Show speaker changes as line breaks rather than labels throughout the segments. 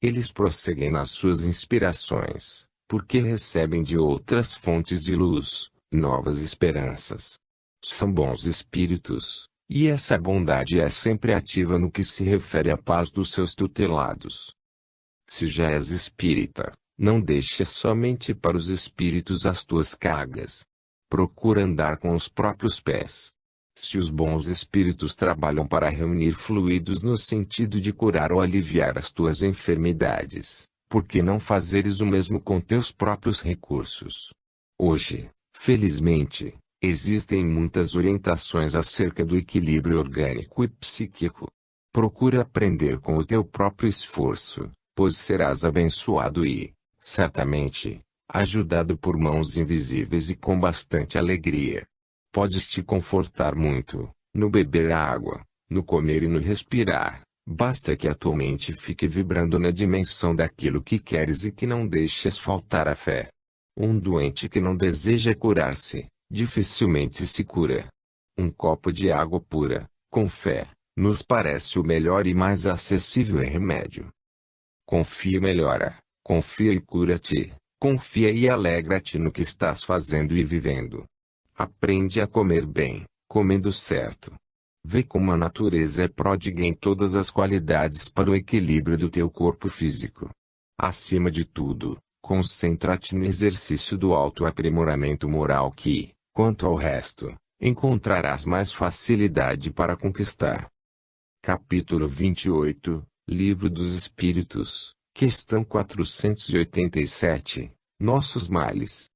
Eles prosseguem nas suas inspirações, porque recebem de outras fontes de luz, novas esperanças. São bons espíritos, e essa bondade é sempre ativa no que se refere à paz dos seus tutelados. Se já és espírita, não deixes somente para os espíritos as tuas cargas. Procura andar com os próprios pés. Se os bons espíritos trabalham para reunir fluidos no sentido de curar ou aliviar as tuas enfermidades, por que não fazeres o mesmo com teus próprios recursos? Hoje, felizmente, existem muitas orientações acerca do equilíbrio orgânico e psíquico. Procura aprender com o teu próprio esforço, pois serás abençoado e, certamente, ajudado por mãos invisíveis e com bastante alegria. Podes te confortar muito, no beber a água, no comer e no respirar, basta que a tua mente fique vibrando na dimensão daquilo que queres e que não deixes faltar a fé. Um doente que não deseja curar-se, dificilmente se cura. Um copo de água pura, com fé, nos parece o melhor e mais acessível remédio. Confia e melhora, confia e cura-te, confia e alegra-te no que estás fazendo e vivendo. Aprende a comer bem, comendo certo. Vê como a natureza é pródiga em todas as qualidades para o equilíbrio do teu corpo físico. Acima de tudo, concentra-te no exercício do autoaprimoramento moral que, quanto ao resto, encontrarás mais facilidade para conquistar. Capítulo 28, Livro dos Espíritos, questão 487, Nossos males.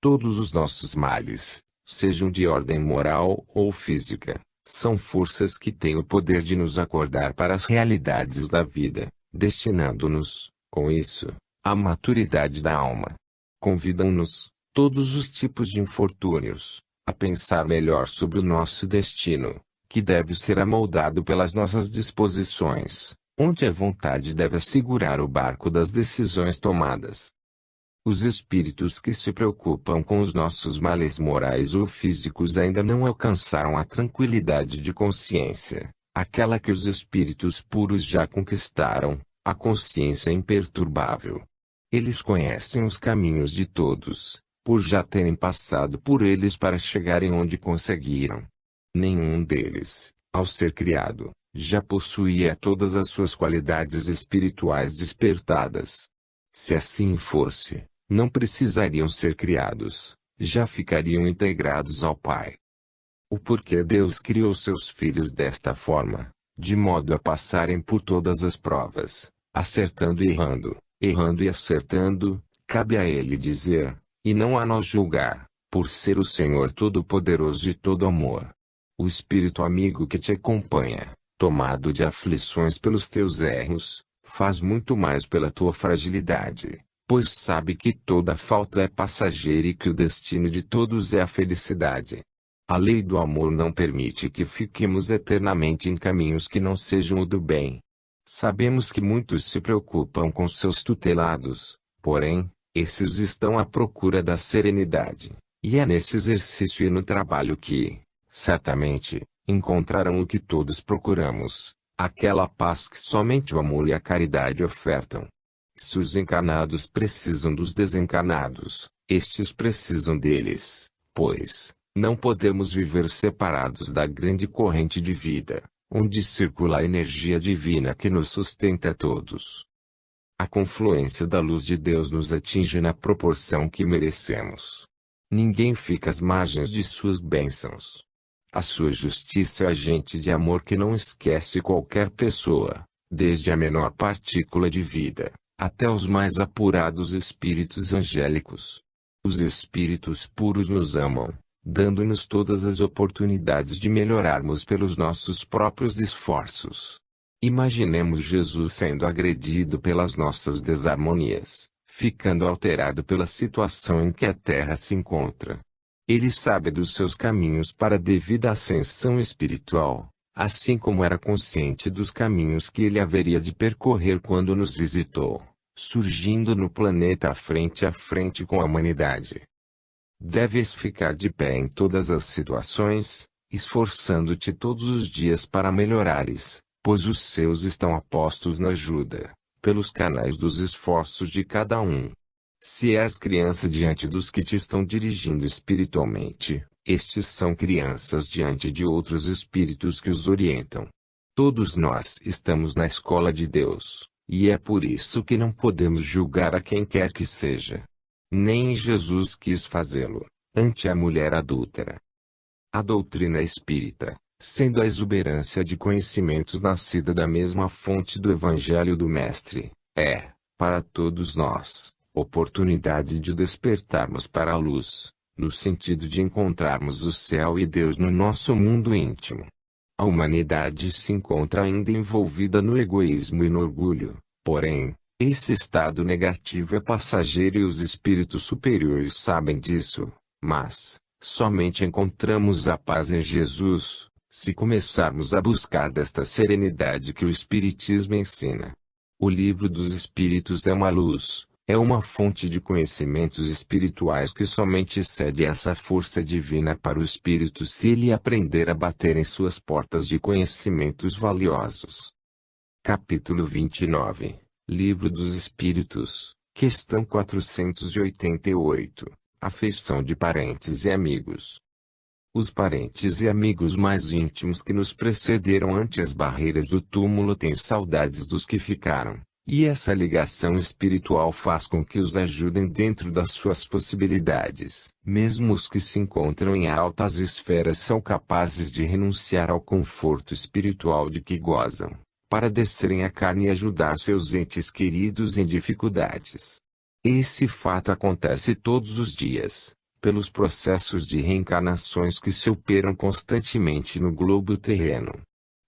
Todos os nossos males, sejam de ordem moral ou física, são forças que têm o poder de nos acordar para as realidades da vida, destinando-nos, com isso, à maturidade da alma. Convidam-nos, todos os tipos de infortúnios, a pensar melhor sobre o nosso destino, que deve ser amoldado pelas nossas disposições, onde a vontade deve assegurar o barco das decisões tomadas. Os espíritos que se preocupam com os nossos males morais ou físicos ainda não alcançaram a tranquilidade de consciência, aquela que os espíritos puros já conquistaram, a consciência imperturbável. Eles conhecem os caminhos de todos, por já terem passado por eles para chegarem onde conseguiram. Nenhum deles, ao ser criado, já possuía todas as suas qualidades espirituais despertadas. Se assim fosse, não precisariam ser criados, já ficariam integrados ao Pai. O porquê Deus criou seus filhos desta forma, de modo a passarem por todas as provas, acertando e errando, errando e acertando, cabe a Ele dizer, e não a nós julgar, por ser o Senhor Todo-Poderoso e todo amor. O Espírito amigo que te acompanha, tomado de aflições pelos teus erros, faz muito mais pela tua fragilidade, pois sabe que toda falta é passageira e que o destino de todos é a felicidade. A lei do amor não permite que fiquemos eternamente em caminhos que não sejam o do bem. Sabemos que muitos se preocupam com seus tutelados, porém, esses estão à procura da serenidade, e é nesse exercício e no trabalho que, certamente, encontrarão o que todos procuramos, aquela paz que somente o amor e a caridade ofertam. Se os encarnados precisam dos desencarnados, estes precisam deles, pois, não podemos viver separados da grande corrente de vida, onde circula a energia divina que nos sustenta a todos. A confluência da luz de Deus nos atinge na proporção que merecemos. Ninguém fica às margens de suas bênçãos. A sua justiça é agente de amor que não esquece qualquer pessoa, desde a menor partícula de vida, até os mais apurados espíritos angélicos. Os espíritos puros nos amam, dando-nos todas as oportunidades de melhorarmos pelos nossos próprios esforços. Imaginemos Jesus sendo agredido pelas nossas desarmonias, ficando alterado pela situação em que a Terra se encontra. Ele sabe dos seus caminhos para a devida ascensão espiritual, assim como era consciente dos caminhos que ele haveria de percorrer quando nos visitou, surgindo no planeta frente a frente com a humanidade. Deves ficar de pé em todas as situações, esforçando-te todos os dias para melhorares, pois os seus estão apostos na ajuda, pelos canais dos esforços de cada um. Se és criança diante dos que te estão dirigindo espiritualmente, estes são crianças diante de outros espíritos que os orientam. Todos nós estamos na escola de Deus, e é por isso que não podemos julgar a quem quer que seja. Nem Jesus quis fazê-lo, ante a mulher adúltera. A doutrina espírita, sendo a exuberância de conhecimentos nascida da mesma fonte do Evangelho do Mestre, é, para todos nós, oportunidade de despertarmos para a luz, no sentido de encontrarmos o céu e Deus no nosso mundo íntimo. A humanidade se encontra ainda envolvida no egoísmo e no orgulho, porém, esse estado negativo é passageiro e os espíritos superiores sabem disso, mas, somente encontramos a paz em Jesus, se começarmos a buscar desta serenidade que o Espiritismo ensina. O Livro dos Espíritos é uma luz, é uma fonte de conhecimentos espirituais que somente cede essa força divina para o espírito se ele aprender a bater em suas portas de conhecimentos valiosos. Capítulo 29, Livro dos Espíritos, questão 488, Afeição de parentes e amigos. Os parentes e amigos mais íntimos que nos precederam ante as barreiras do túmulo têm saudades dos que ficaram. E essa ligação espiritual faz com que os ajudem dentro das suas possibilidades. Mesmo os que se encontram em altas esferas são capazes de renunciar ao conforto espiritual de que gozam, para descerem à carne e ajudar seus entes queridos em dificuldades. Esse fato acontece todos os dias, pelos processos de reencarnações que se operam constantemente no globo terreno.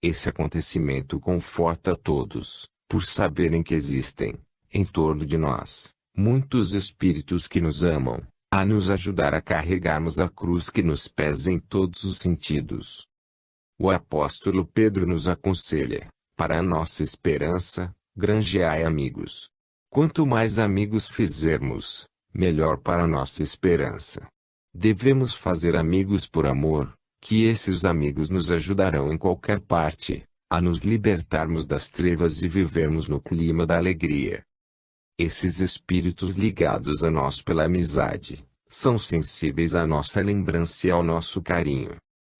Esse acontecimento conforta a todos, por saberem que existem, em torno de nós, muitos espíritos que nos amam, a nos ajudar a carregarmos a cruz que nos pesa em todos os sentidos. O apóstolo Pedro nos aconselha, para a nossa esperança, granjeai amigos. Quanto mais amigos fizermos, melhor para a nossa esperança. Devemos fazer amigos por amor, que esses amigos nos ajudarão em qualquer parte, a nos libertarmos das trevas e vivermos no clima da alegria. Esses espíritos ligados a nós pela amizade, são sensíveis à nossa lembrança e ao nosso carinho.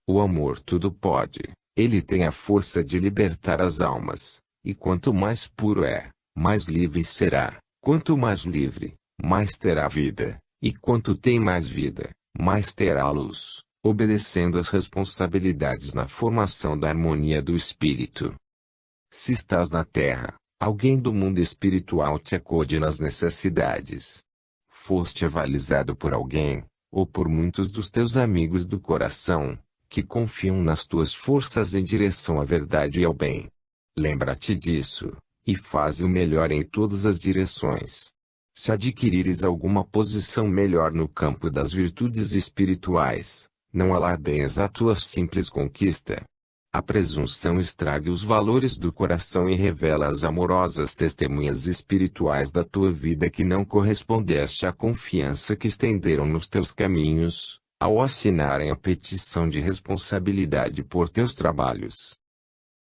O amor tudo pode, ele tem a força de libertar as almas, e quanto mais puro é, mais livre será. Quanto mais livre, mais terá vida, e quanto tem mais vida, mais terá luz, obedecendo às responsabilidades na formação da harmonia do espírito. Se estás na terra, alguém do mundo espiritual te acode nas necessidades. Foste avalizado por alguém, ou por muitos dos teus amigos do coração, que confiam nas tuas forças em direção à verdade e ao bem. Lembra-te disso, e faze o melhor em todas as direções. Se adquirires alguma posição melhor no campo das virtudes espirituais, não alardees a tua simples conquista. A presunção estraga os valores do coração e revela as amorosas testemunhas espirituais da tua vida que não correspondeste à confiança que estenderam nos teus caminhos, ao assinarem a petição de responsabilidade por teus trabalhos.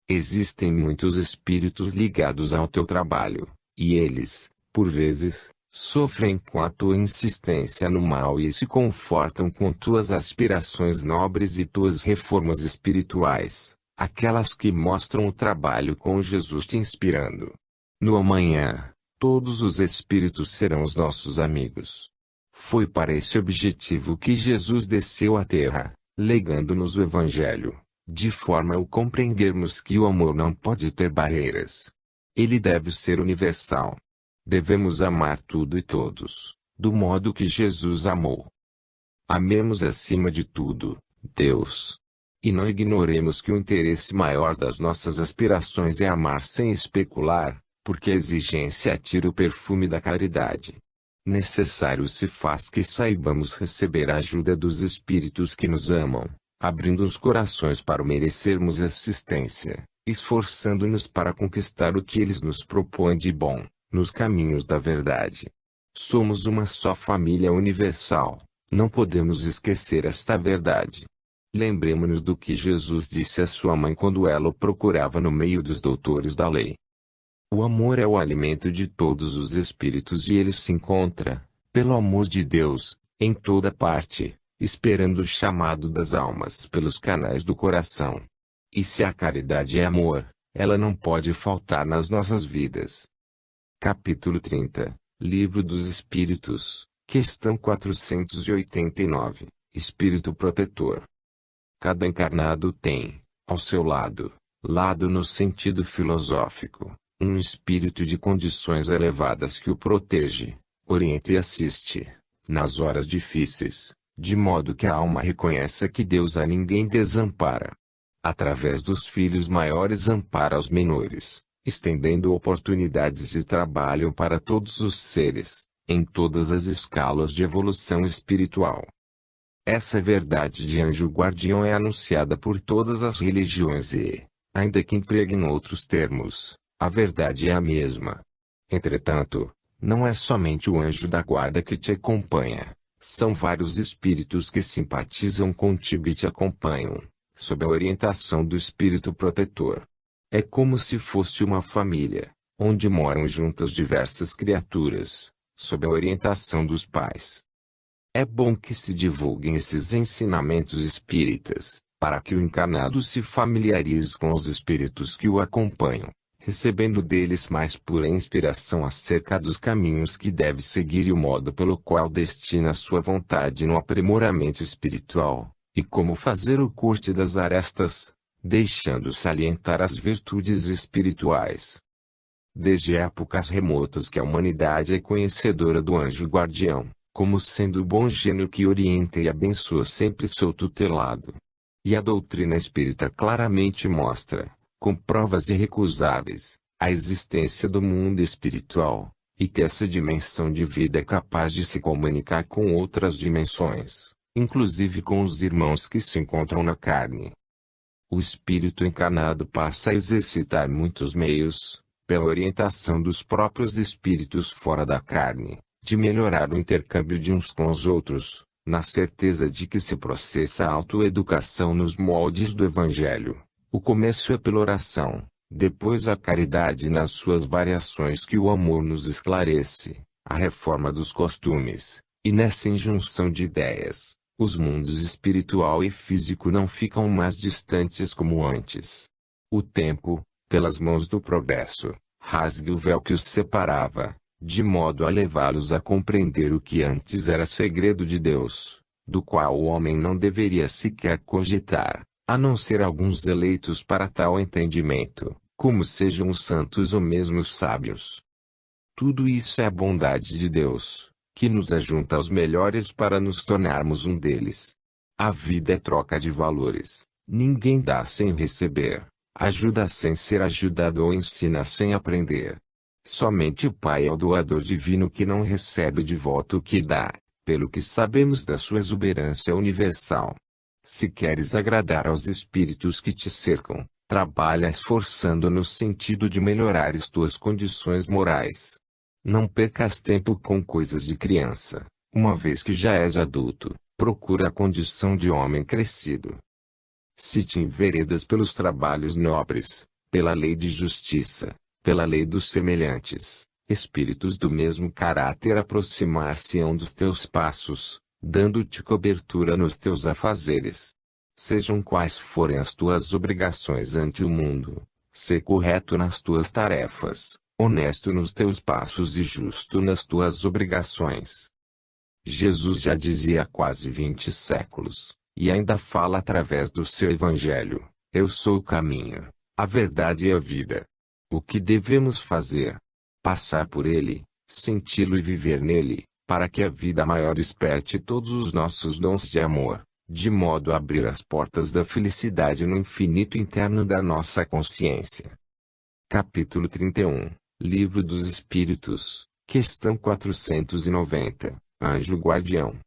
Existem muitos espíritos ligados ao teu trabalho, e eles, por vezes, sofrem com a tua insistência no mal e se confortam com tuas aspirações nobres e tuas reformas espirituais, aquelas que mostram o trabalho com Jesus te inspirando. No amanhã, todos os espíritos serão os nossos amigos. Foi para esse objetivo que Jesus desceu à terra, legando-nos o Evangelho, de forma a compreendermos que o amor não pode ter barreiras. Ele deve ser universal. Devemos amar tudo e todos, do modo que Jesus amou. Amemos acima de tudo, Deus. E não ignoremos que o interesse maior das nossas aspirações é amar sem especular, porque a exigência tira o perfume da caridade. Necessário se faz que saibamos receber a ajuda dos espíritos que nos amam, abrindo os corações para merecermos assistência, esforçando-nos para conquistar o que eles nos propõem de bom, nos caminhos da verdade. Somos uma só família universal, não podemos esquecer esta verdade. Lembremos-nos do que Jesus disse à sua mãe quando ela o procurava no meio dos doutores da lei. O amor é o alimento de todos os espíritos e ele se encontra, pelo amor de Deus, em toda parte, esperando o chamado das almas pelos canais do coração. E se a caridade é amor, ela não pode faltar nas nossas vidas. Capítulo 30, Livro dos Espíritos, questão 489, Espírito Protetor. Cada encarnado tem, ao seu lado no sentido filosófico, um espírito de condições elevadas que o protege, orienta e assiste, nas horas difíceis, de modo que a alma reconheça que Deus a ninguém desampara. Através dos filhos maiores ampara os menores, estendendo oportunidades de trabalho para todos os seres, em todas as escalas de evolução espiritual. Essa verdade de anjo guardião é anunciada por todas as religiões e, ainda que empreguem outros termos, a verdade é a mesma. Entretanto, não é somente o anjo da guarda que te acompanha, são vários espíritos que simpatizam contigo e te acompanham, sob a orientação do espírito protetor. É como se fosse uma família, onde moram juntas diversas criaturas, sob a orientação dos pais. É bom que se divulguem esses ensinamentos espíritas, para que o encarnado se familiarize com os espíritos que o acompanham, recebendo deles mais pura inspiração acerca dos caminhos que deve seguir e o modo pelo qual destina sua vontade no aprimoramento espiritual, e como fazer o corte das arestas, deixando salientar as virtudes espirituais. Desde épocas remotas que a humanidade é conhecedora do anjo guardião, como sendo o bom gênio que orienta e abençoa sempre seu tutelado. E a doutrina espírita claramente mostra, com provas irrecusáveis, a existência do mundo espiritual, e que essa dimensão de vida é capaz de se comunicar com outras dimensões, inclusive com os irmãos que se encontram na carne. O espírito encarnado passa a exercitar muitos meios, pela orientação dos próprios espíritos fora da carne, de melhorar o intercâmbio de uns com os outros, na certeza de que se processa a autoeducação nos moldes do Evangelho. O começo é pela oração, depois a caridade nas suas variações que o amor nos esclarece, a reforma dos costumes, e nessa injunção de ideias, os mundos espiritual e físico não ficam mais distantes como antes. O tempo, pelas mãos do progresso, rasga o véu que os separava, de modo a levá-los a compreender o que antes era segredo de Deus, do qual o homem não deveria sequer cogitar, a não ser alguns eleitos para tal entendimento, como sejam os santos ou mesmo os sábios. Tudo isso é a bondade de Deus, que nos ajunta aos melhores para nos tornarmos um deles. A vida é troca de valores, ninguém dá sem receber, ajuda sem ser ajudado ou ensina sem aprender. Somente o Pai é o doador divino que não recebe de volta o que dá, pelo que sabemos da sua exuberância universal. Se queres agradar aos espíritos que te cercam, trabalha esforçando no sentido de melhorares tuas condições morais. Não percas tempo com coisas de criança, uma vez que já és adulto, procura a condição de homem crescido. Se te enveredas pelos trabalhos nobres, pela lei de justiça, pela lei dos semelhantes, espíritos do mesmo caráter aproximar-se-ão dos teus passos, dando-te cobertura nos teus afazeres. Sejam quais forem as tuas obrigações ante o mundo, sê correto nas tuas tarefas, honesto nos teus passos e justo nas tuas obrigações. Jesus já dizia há quase 20 séculos, e ainda fala através do seu Evangelho: eu sou o caminho, a verdade e a vida. O que devemos fazer? Passar por ele, senti-lo e viver nele, para que a vida maior desperte todos os nossos dons de amor, de modo a abrir as portas da felicidade no infinito interno da nossa consciência. Capítulo 31, Livro dos Espíritos, questão 490, Anjo Guardião.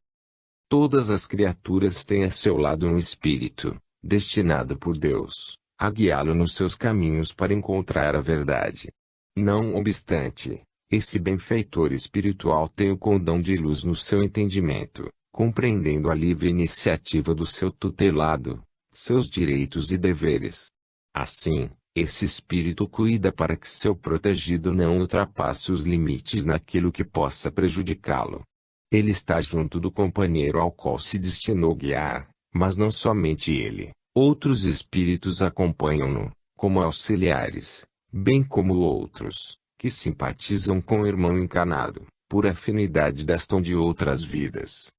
Todas as criaturas têm a seu lado um espírito, destinado por Deus a guiá-lo nos seus caminhos para encontrar a verdade. Não obstante, esse benfeitor espiritual tem o condão de luz no seu entendimento, compreendendo a livre iniciativa do seu tutelado, seus direitos e deveres. Assim, Esse espírito cuida para que seu protegido não ultrapasse os limites naquilo que possa prejudicá-lo. Ele está junto do companheiro ao qual se destinou guiar, mas não somente ele. Outros espíritos acompanham-no, como auxiliares, bem como outros, que simpatizam com o irmão encarnado, por afinidade destas de outras vidas.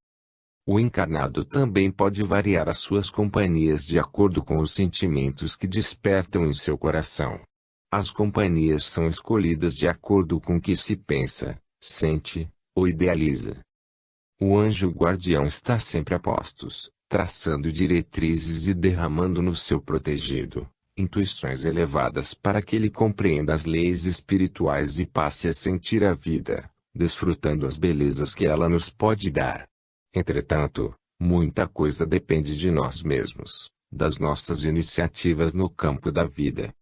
O encarnado também pode variar as suas companhias de acordo com os sentimentos que despertam em seu coração. As companhias são escolhidas de acordo com o que se pensa, sente, ou idealiza. O anjo guardião está sempre a postos, traçando diretrizes e derramando no seu protegido intuições elevadas para que ele compreenda as leis espirituais e passe a sentir a vida, desfrutando as belezas que ela nos pode dar. Entretanto, muita coisa depende de nós mesmos, das nossas iniciativas no campo da vida.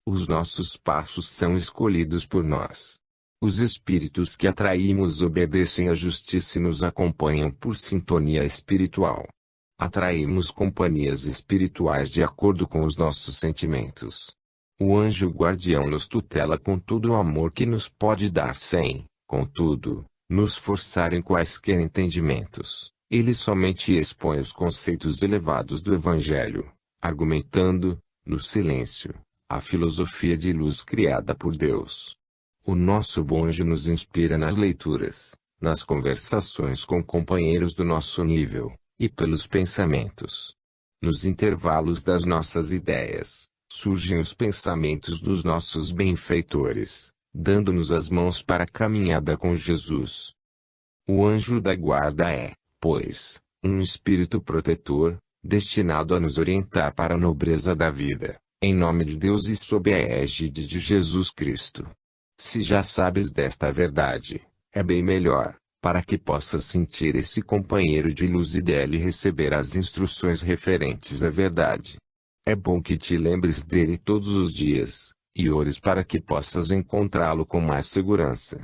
Os nossos passos são escolhidos por nós. Os espíritos que atraímos obedecem à justiça e nos acompanham por sintonia espiritual. Atraímos companhias espirituais de acordo com os nossos sentimentos. O anjo guardião nos tutela com todo o amor que nos pode dar sem, contudo, nos forçar em quaisquer entendimentos. Ele somente expõe os conceitos elevados do Evangelho, argumentando, no silêncio, a filosofia de luz criada por Deus. O nosso bom anjo nos inspira nas leituras, nas conversações com companheiros do nosso nível, e pelos pensamentos. Nos intervalos das nossas ideias, surgem os pensamentos dos nossos benfeitores, dando-nos as mãos para a caminhada com Jesus. O anjo da guarda é, pois, um espírito protetor, destinado a nos orientar para a nobreza da vida, em nome de Deus e sob a égide de Jesus Cristo. Se já sabes desta verdade, é bem melhor, para que possas sentir esse companheiro de luz e dele receber as instruções referentes à verdade. É bom que te lembres dele todos os dias, e ores para que possas encontrá-lo com mais segurança.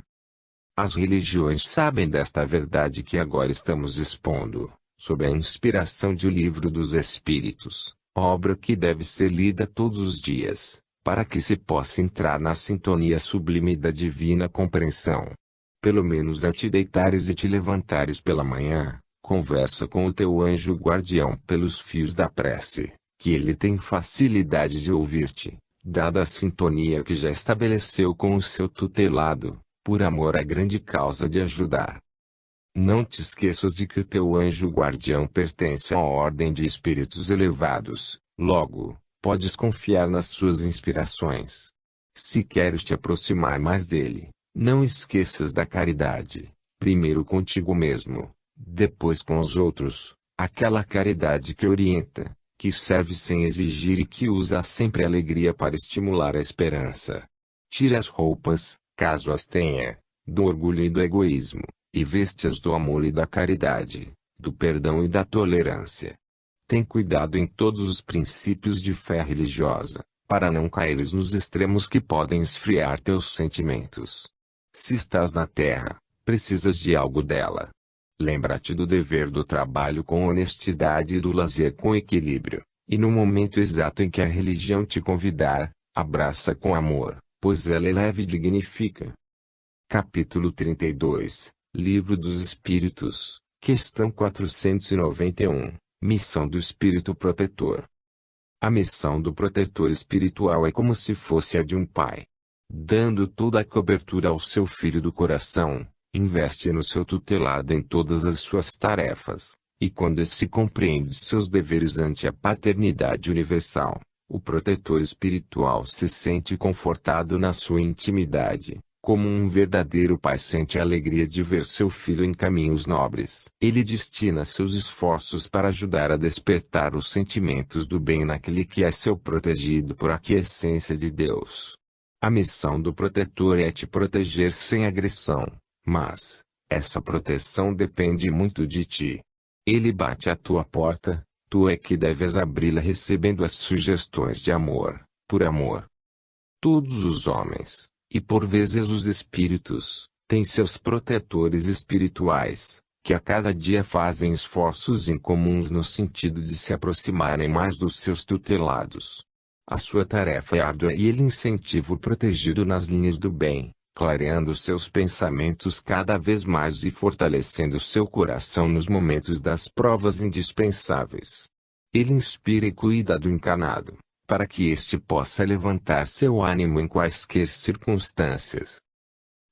As religiões sabem desta verdade que agora estamos expondo, sob a inspiração de O Livro dos Espíritos, obra que deve ser lida todos os dias, para que se possa entrar na sintonia sublime da divina compreensão. Pelo menos ao te deitares e te levantares pela manhã, conversa com o teu anjo guardião pelos fios da prece, que ele tem facilidade de ouvir-te, dada a sintonia que já estabeleceu com o seu tutelado, por amor à grande causa de ajudar. Não te esqueças de que o teu anjo guardião pertence à ordem de espíritos elevados, logo, podes confiar nas suas inspirações. Se queres te aproximar mais dele, não esqueças da caridade, primeiro contigo mesmo, depois com os outros, aquela caridade que orienta, que serve sem exigir e que usa sempre a alegria para estimular a esperança. Tire as roupas, caso as tenha, do orgulho e do egoísmo, e veste-as do amor e da caridade, do perdão e da tolerância. Tem cuidado em todos os princípios de fé religiosa, para não caíres nos extremos que podem esfriar teus sentimentos. Se estás na terra, precisas de algo dela. Lembra-te do dever do trabalho com honestidade e do lazer com equilíbrio, e no momento exato em que a religião te convidar, abraça com amor, pois ela eleva e dignifica. Capítulo 32, Livro dos Espíritos, questão 491, Missão do Espírito Protetor. A missão do protetor espiritual é como se fosse a de um pai. Dando toda a cobertura ao seu filho do coração, investe no seu tutelado em todas as suas tarefas, e quando esse compreende seus deveres ante a paternidade universal, o protetor espiritual se sente confortado na sua intimidade, como um verdadeiro pai sente a alegria de ver seu filho em caminhos nobres. Ele destina seus esforços para ajudar a despertar os sentimentos do bem naquele que é seu protegido por aquiescência de Deus. A missão do protetor é te proteger sem agressão, mas essa proteção depende muito de ti. Ele bate à tua porta, tu é que deves abri-la recebendo as sugestões de amor, por amor. Todos os homens, e por vezes os espíritos, têm seus protetores espirituais, que a cada dia fazem esforços incomuns no sentido de se aproximarem mais dos seus tutelados. A sua tarefa é árdua e ele incentiva o protegido nas linhas do bem, clareando seus pensamentos cada vez mais e fortalecendo seu coração nos momentos das provas indispensáveis. Ele inspira e cuida do encarnado, para que este possa levantar seu ânimo em quaisquer circunstâncias.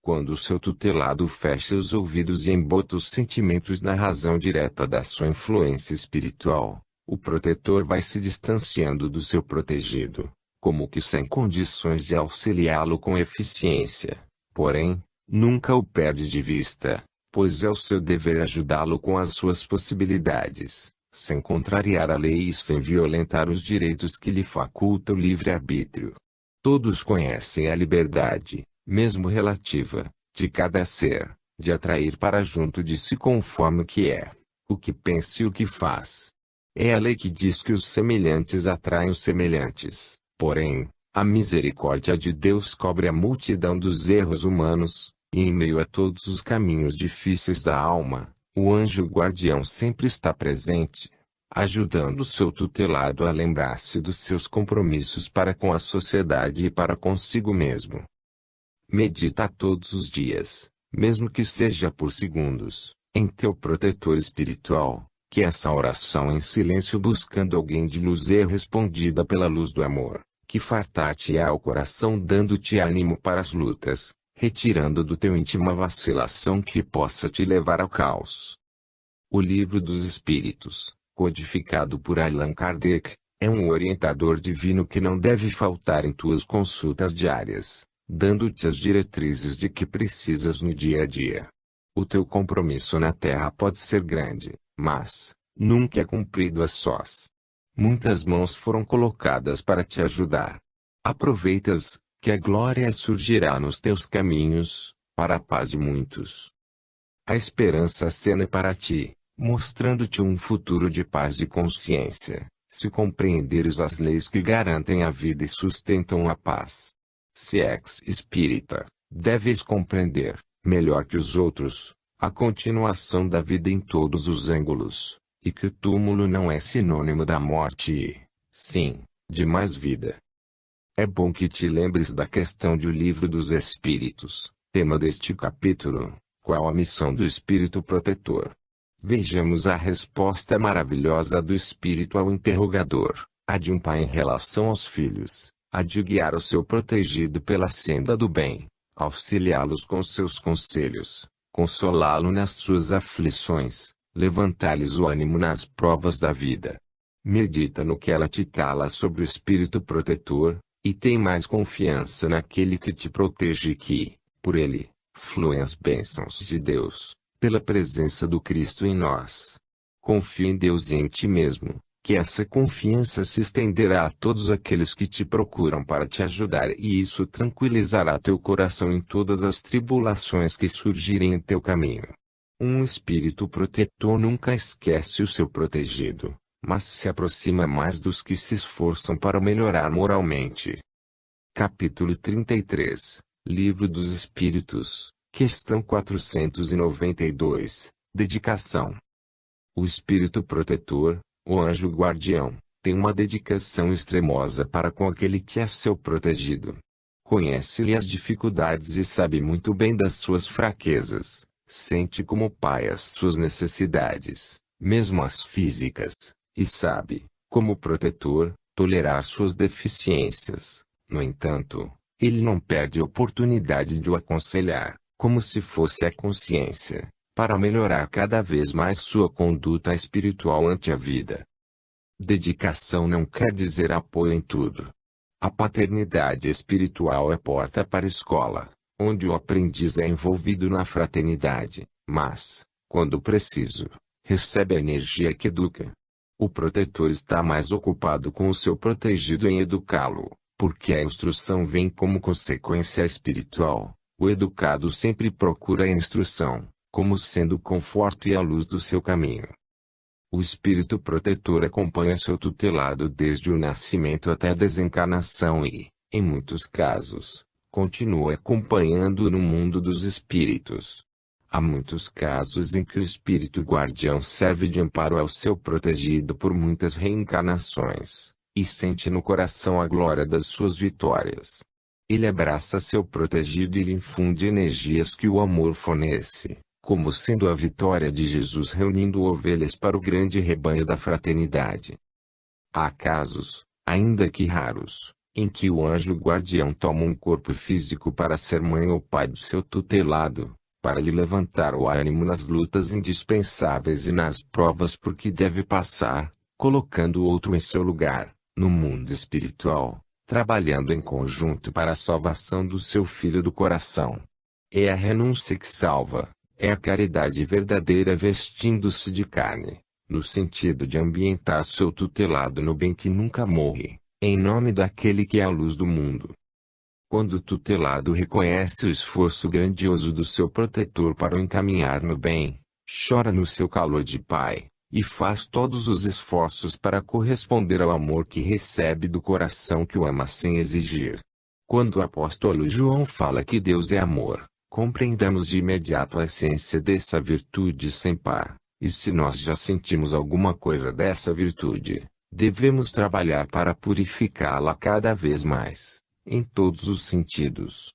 Quando o seu tutelado fecha os ouvidos e embota os sentimentos na razão direta da sua influência espiritual, o protetor vai se distanciando do seu protegido, como que sem condições de auxiliá-lo com eficiência. Porém, nunca o perde de vista, pois é o seu dever ajudá-lo com as suas possibilidades, sem contrariar a lei e sem violentar os direitos que lhe faculta o livre-arbítrio. Todos conhecem a liberdade, mesmo relativa, de cada ser, de atrair para junto de si conforme o que é, o que pensa e o que faz. É a lei que diz que os semelhantes atraem os semelhantes, porém, a misericórdia de Deus cobre a multidão dos erros humanos, e em meio a todos os caminhos difíceis da alma, o anjo guardião sempre está presente, ajudando o seu tutelado a lembrar-se dos seus compromissos para com a sociedade e para consigo mesmo. Medita todos os dias, mesmo que seja por segundos, em teu protetor espiritual, que essa oração em silêncio buscando alguém de luz é respondida pela luz do amor, que fartar-te-á o coração dando-te ânimo para as lutas, retirando do teu íntimo a vacilação que possa te levar ao caos. O Livro dos Espíritos, codificado por Allan Kardec, é um orientador divino que não deve faltar em tuas consultas diárias, dando-te as diretrizes de que precisas no dia a dia. O teu compromisso na Terra pode ser grande, mas nunca é cumprido a sós. Muitas mãos foram colocadas para te ajudar. Aproveita-as, que a glória surgirá nos teus caminhos, para a paz de muitos. A esperança acena para ti, mostrando-te um futuro de paz e consciência, se compreenderes as leis que garantem a vida e sustentam a paz. Se és espírita, deves compreender, melhor que os outros, a continuação da vida em todos os ângulos, e que o túmulo não é sinônimo da morte e, sim, de mais vida. É bom que te lembres da questão do Livro dos Espíritos, tema deste capítulo, qual a missão do Espírito Protetor. Vejamos a resposta maravilhosa do Espírito ao interrogador, a de um pai em relação aos filhos, a de guiar o seu protegido pela senda do bem, auxiliá-los com seus conselhos, consolá-lo nas suas aflições, levantar-lhes o ânimo nas provas da vida. Medita no que ela te fala sobre o Espírito Protetor, e tem mais confiança naquele que te protege e que, por ele, fluem as bênçãos de Deus, pela presença do Cristo em nós. Confia em Deus e em ti mesmo, que essa confiança se estenderá a todos aqueles que te procuram para te ajudar e isso tranquilizará teu coração em todas as tribulações que surgirem em teu caminho. Um espírito protetor nunca esquece o seu protegido, mas se aproxima mais dos que se esforçam para melhorar moralmente. Capítulo 33, Livro dos Espíritos, questão 492, Dedicação. O Espírito Protetor, o Anjo Guardião, tem uma dedicação extremosa para com aquele que é seu protegido. Conhece-lhe as dificuldades e sabe muito bem das suas fraquezas, sente como pai as suas necessidades, mesmo as físicas, e sabe, como protetor, tolerar suas deficiências. No entanto, ele não perde a oportunidade de o aconselhar, como se fosse a consciência, para melhorar cada vez mais sua conduta espiritual ante a vida. Dedicação não quer dizer apoio em tudo. A paternidade espiritual é porta para a escola, onde o aprendiz é envolvido na fraternidade, mas, quando preciso, recebe a energia que educa. O protetor está mais ocupado com o seu protegido em educá-lo, porque a instrução vem como consequência espiritual. O educado sempre procura a instrução, como sendo o conforto e a luz do seu caminho. O Espírito Protetor acompanha seu tutelado desde o nascimento até a desencarnação e, em muitos casos, continua acompanhando-o no mundo dos espíritos. Há muitos casos em que o Espírito Guardião serve de amparo ao seu protegido por muitas reencarnações, e sente no coração a glória das suas vitórias. Ele abraça seu protegido e lhe infunde energias que o amor fornece, como sendo a vitória de Jesus reunindo ovelhas para o grande rebanho da fraternidade. Há casos, ainda que raros, em que o anjo guardião toma um corpo físico para ser mãe ou pai do seu tutelado, para lhe levantar o ânimo nas lutas indispensáveis e nas provas por que deve passar, colocando outro em seu lugar, no mundo espiritual, trabalhando em conjunto para a salvação do seu filho do coração. É a renúncia que salva, é a caridade verdadeira vestindo-se de carne, no sentido de ambientar seu tutelado no bem que nunca morre, em nome daquele que é a luz do mundo. Quando o tutelado reconhece o esforço grandioso do seu protetor para o encaminhar no bem, chora no seu calor de pai, e faz todos os esforços para corresponder ao amor que recebe do coração que o ama sem exigir. Quando o apóstolo João fala que Deus é amor, compreendamos de imediato a essência dessa virtude sem par, e se nós já sentimos alguma coisa dessa virtude, devemos trabalhar para purificá-la cada vez mais, em todos os sentidos.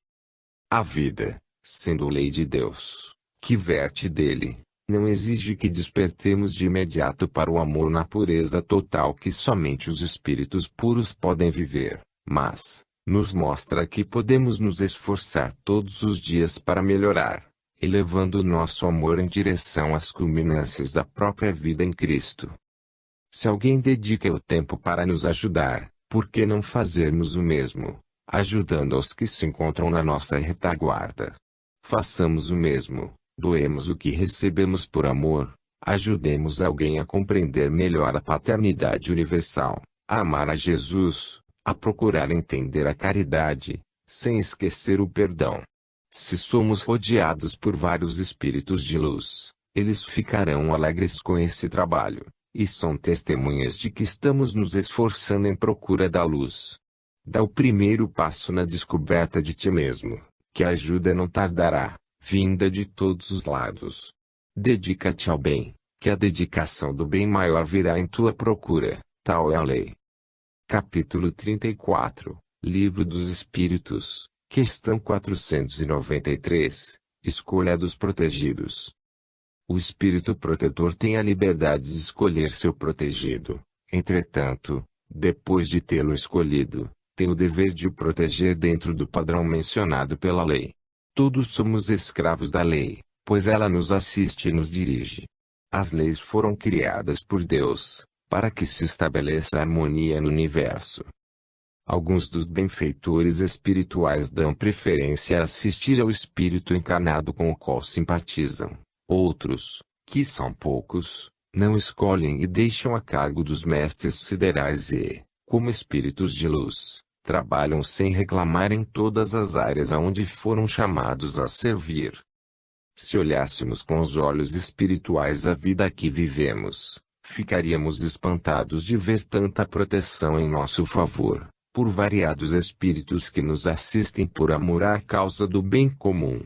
A vida, sendo lei de Deus, que verte dele, não exige que despertemos de imediato para o amor na pureza total que somente os espíritos puros podem viver, mas nos mostra que podemos nos esforçar todos os dias para melhorar, elevando o nosso amor em direção às culminâncias da própria vida em Cristo. Se alguém dedica o tempo para nos ajudar, por que não fazermos o mesmo, ajudando aos que se encontram na nossa retaguarda? Façamos o mesmo, doemos o que recebemos por amor, ajudemos alguém a compreender melhor a paternidade universal, a amar a Jesus, a procurar entender a caridade, sem esquecer o perdão. Se somos rodeados por vários espíritos de luz, eles ficarão alegres com esse trabalho, e são testemunhas de que estamos nos esforçando em procura da luz. Dá o primeiro passo na descoberta de ti mesmo, que a ajuda não tardará, vinda de todos os lados. Dedica-te ao bem, que a dedicação do bem maior virá em tua procura, tal é a lei. Capítulo 34, Livro dos Espíritos, questão 493, Escolha dos protegidos. O espírito protetor tem a liberdade de escolher seu protegido, entretanto, depois de tê-lo escolhido, tem o dever de o proteger dentro do padrão mencionado pela lei. Todos somos escravos da lei, pois ela nos assiste e nos dirige. As leis foram criadas por Deus, para que se estabeleça harmonia no universo. Alguns dos benfeitores espirituais dão preferência a assistir ao espírito encarnado com o qual simpatizam. Outros, que são poucos, não escolhem e deixam a cargo dos mestres siderais e, como espíritos de luz, trabalham sem reclamar em todas as áreas aonde foram chamados a servir. Se olhássemos com os olhos espirituais a vida que vivemos, ficaríamos espantados de ver tanta proteção em nosso favor, por variados espíritos que nos assistem por amor à causa do bem comum.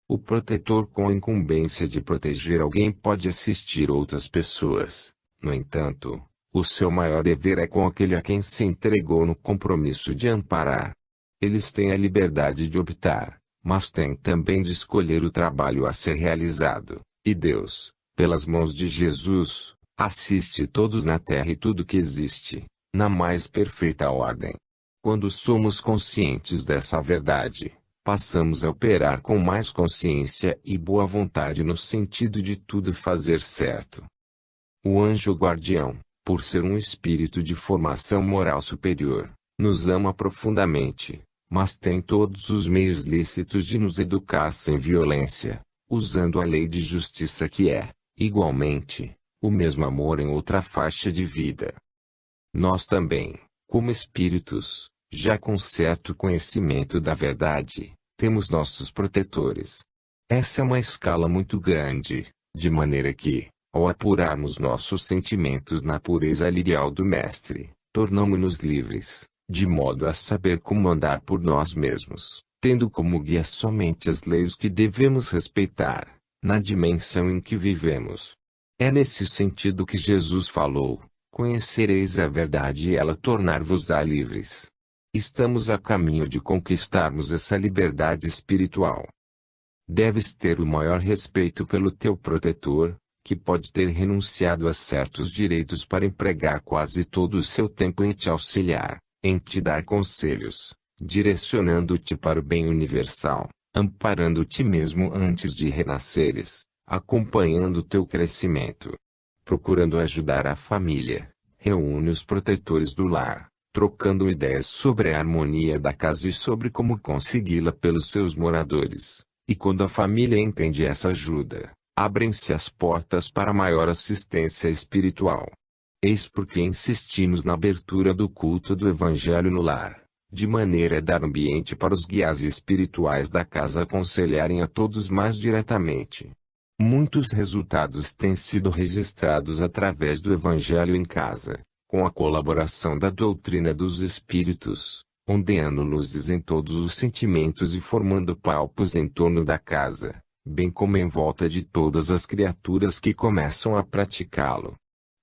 O protetor com a incumbência de proteger alguém pode assistir outras pessoas. No entanto, o seu maior dever é com aquele a quem se entregou no compromisso de amparar. Eles têm a liberdade de optar, mas têm também de escolher o trabalho a ser realizado, e Deus, pelas mãos de Jesus, assiste todos na terra e tudo que existe, na mais perfeita ordem. Quando somos conscientes dessa verdade, passamos a operar com mais consciência e boa vontade no sentido de tudo fazer certo. O anjo guardião, por ser um espírito de formação moral superior, nos ama profundamente, mas tem todos os meios lícitos de nos educar sem violência, usando a lei de justiça que é, igualmente, o mesmo amor em outra faixa de vida. Nós também, como espíritos, já com certo conhecimento da verdade, temos nossos protetores. Essa é uma escala muito grande, de maneira que, ao apurarmos nossos sentimentos na pureza lirial do Mestre, tornamo-nos livres, de modo a saber como andar por nós mesmos, tendo como guia somente as leis que devemos respeitar, na dimensão em que vivemos. É nesse sentido que Jesus falou, Conhecereis a verdade e ela tornar-vos-á livres. Estamos a caminho de conquistarmos essa liberdade espiritual. Deves ter o maior respeito pelo teu protetor, que pode ter renunciado a certos direitos para empregar quase todo o seu tempo em te auxiliar, em te dar conselhos, direcionando-te para o bem universal, amparando-te mesmo antes de renasceres, acompanhando teu crescimento, procurando ajudar a família, reúne os protetores do lar, trocando ideias sobre a harmonia da casa e sobre como consegui-la pelos seus moradores. E quando a família entende essa ajuda, abrem-se as portas para maior assistência espiritual. Eis porque insistimos na abertura do culto do Evangelho no lar, de maneira a dar ambiente para os guias espirituais da casa aconselharem a todos mais diretamente. Muitos resultados têm sido registrados através do Evangelho em casa, com a colaboração da doutrina dos Espíritos, ondeando luzes em todos os sentimentos e formando palpos em torno da casa, bem como em volta de todas as criaturas que começam a praticá-lo.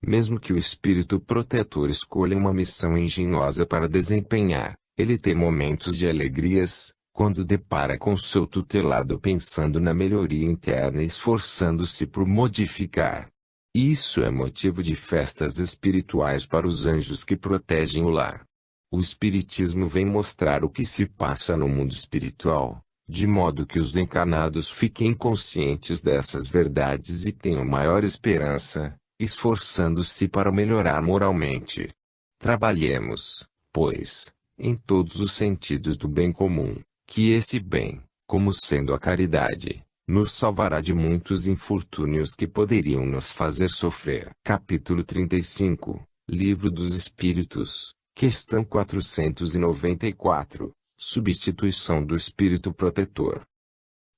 Mesmo que o espírito protetor escolha uma missão engenhosa para desempenhar, ele tem momentos de alegrias, quando depara com seu tutelado pensando na melhoria interna e esforçando-se por modificar. Isso é motivo de festas espirituais para os anjos que protegem o lar. O Espiritismo vem mostrar o que se passa no mundo espiritual, de modo que os encarnados fiquem conscientes dessas verdades e tenham maior esperança, esforçando-se para melhorar moralmente. Trabalhemos, pois, em todos os sentidos do bem comum, que esse bem, como sendo a caridade, nos salvará de muitos infortúnios que poderiam nos fazer sofrer. Capítulo 35, Livro dos Espíritos, questão 494, substituição do espírito protetor.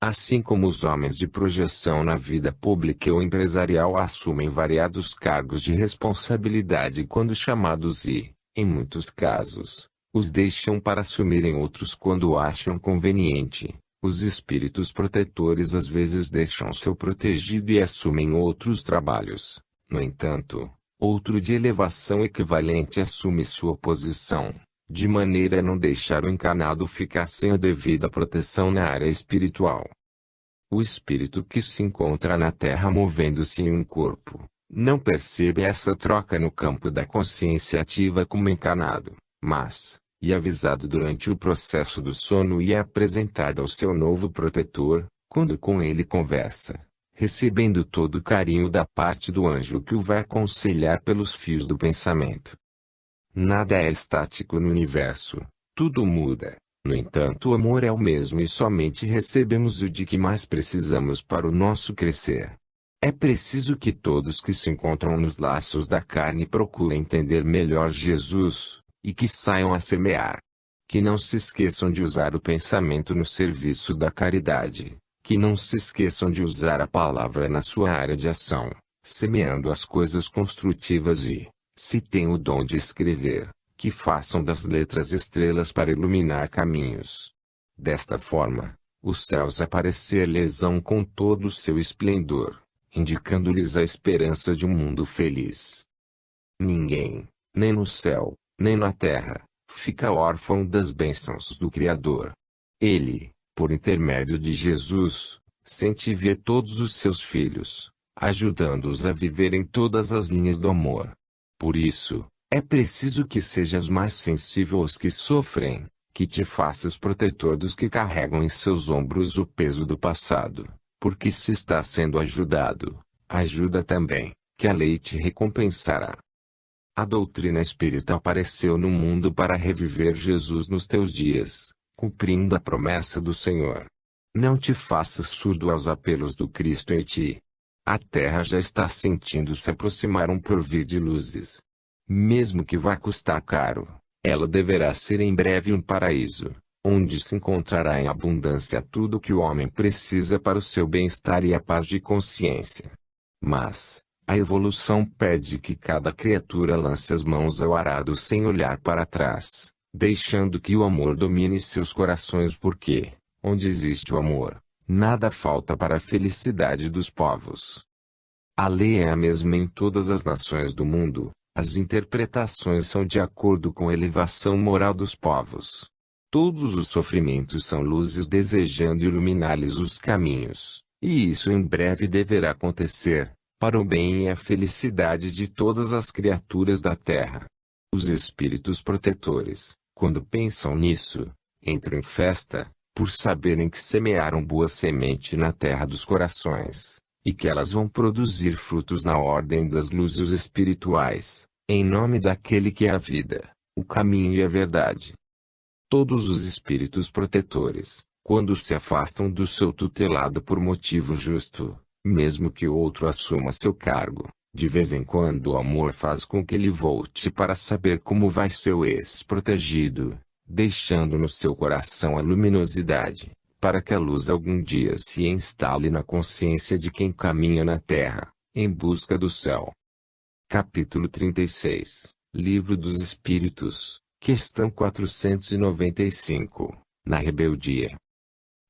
Assim como os homens de projeção na vida pública ou empresarial assumem variados cargos de responsabilidade quando chamados e, em muitos casos, os deixam para assumirem outros quando acham conveniente, os espíritos protetores às vezes deixam seu protegido e assumem outros trabalhos. No entanto, outro de elevação equivalente assume sua posição, de maneira a não deixar o encarnado ficar sem a devida proteção na área espiritual. O espírito que se encontra na Terra movendo-se em um corpo, não percebe essa troca no campo da consciência ativa como encarnado, mas, e avisado durante o processo do sono e é apresentado ao seu novo protetor, quando com ele conversa, recebendo todo o carinho da parte do anjo que o vai aconselhar pelos fios do pensamento. Nada é estático no universo, tudo muda. No entanto, o amor é o mesmo e somente recebemos o de que mais precisamos para o nosso crescer. É preciso que todos que se encontram nos laços da carne procurem entender melhor Jesus, e que saiam a semear. Que não se esqueçam de usar o pensamento no serviço da caridade. Que não se esqueçam de usar a palavra na sua área de ação, semeando as coisas construtivas e, se têm o dom de escrever, que façam das letras estrelas para iluminar caminhos. Desta forma, os céus aparecer-lhes-ão com todo o seu esplendor, indicando-lhes a esperança de um mundo feliz. Ninguém, nem no céu, nem na terra, fica órfão das bênçãos do Criador. Ele, por intermédio de Jesus, sente e vê todos os seus filhos, ajudando-os a viver em todas as linhas do amor. Por isso, é preciso que sejas mais sensível aos que sofrem, que te faças protetor dos que carregam em seus ombros o peso do passado, porque se está sendo ajudado, ajuda também, que a lei te recompensará. A doutrina espírita apareceu no mundo para reviver Jesus nos teus dias, cumprindo a promessa do Senhor. Não te faças surdo aos apelos do Cristo em ti. A terra já está sentindo se aproximar um porvir de luzes. Mesmo que vá custar caro, ela deverá ser em breve um paraíso, onde se encontrará em abundância tudo o que o homem precisa para o seu bem-estar e a paz de consciência. Mas, a evolução pede que cada criatura lance as mãos ao arado sem olhar para trás, deixando que o amor domine seus corações porque, onde existe o amor, nada falta para a felicidade dos povos. A lei é a mesma em todas as nações do mundo, As interpretações são de acordo com a elevação moral dos povos. Todos os sofrimentos são luzes desejando iluminar-lhes os caminhos, e isso em breve deverá acontecer, para o bem e a felicidade de todas as criaturas da terra. Os espíritos protetores, quando pensam nisso, entram em festa, por saberem que semearam boa semente na terra dos corações, e que elas vão produzir frutos na ordem das luzes espirituais, em nome daquele que é a vida, o caminho e a verdade. Todos os espíritos protetores, quando se afastam do seu tutelado por motivo justo, mesmo que outro assuma seu cargo, de vez em quando o amor faz com que ele volte para saber como vai seu ex-protegido, deixando no seu coração a luminosidade, para que a luz algum dia se instale na consciência de quem caminha na terra, em busca do céu. Capítulo 36, Livro dos Espíritos, questão 495, na rebeldia.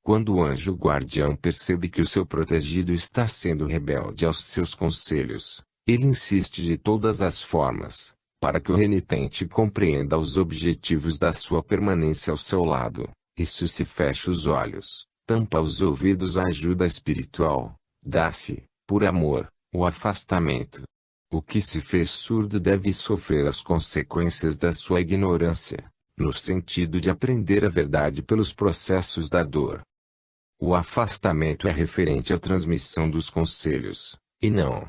Quando o anjo guardião percebe que o seu protegido está sendo rebelde aos seus conselhos, ele insiste de todas as formas, para que o renitente compreenda os objetivos da sua permanência ao seu lado, e se fecha os olhos, tampa os ouvidos à ajuda espiritual, dá-se, por amor, o afastamento. O que se fez surdo deve sofrer as consequências da sua ignorância, no sentido de aprender a verdade pelos processos da dor. O afastamento é referente à transmissão dos conselhos, e não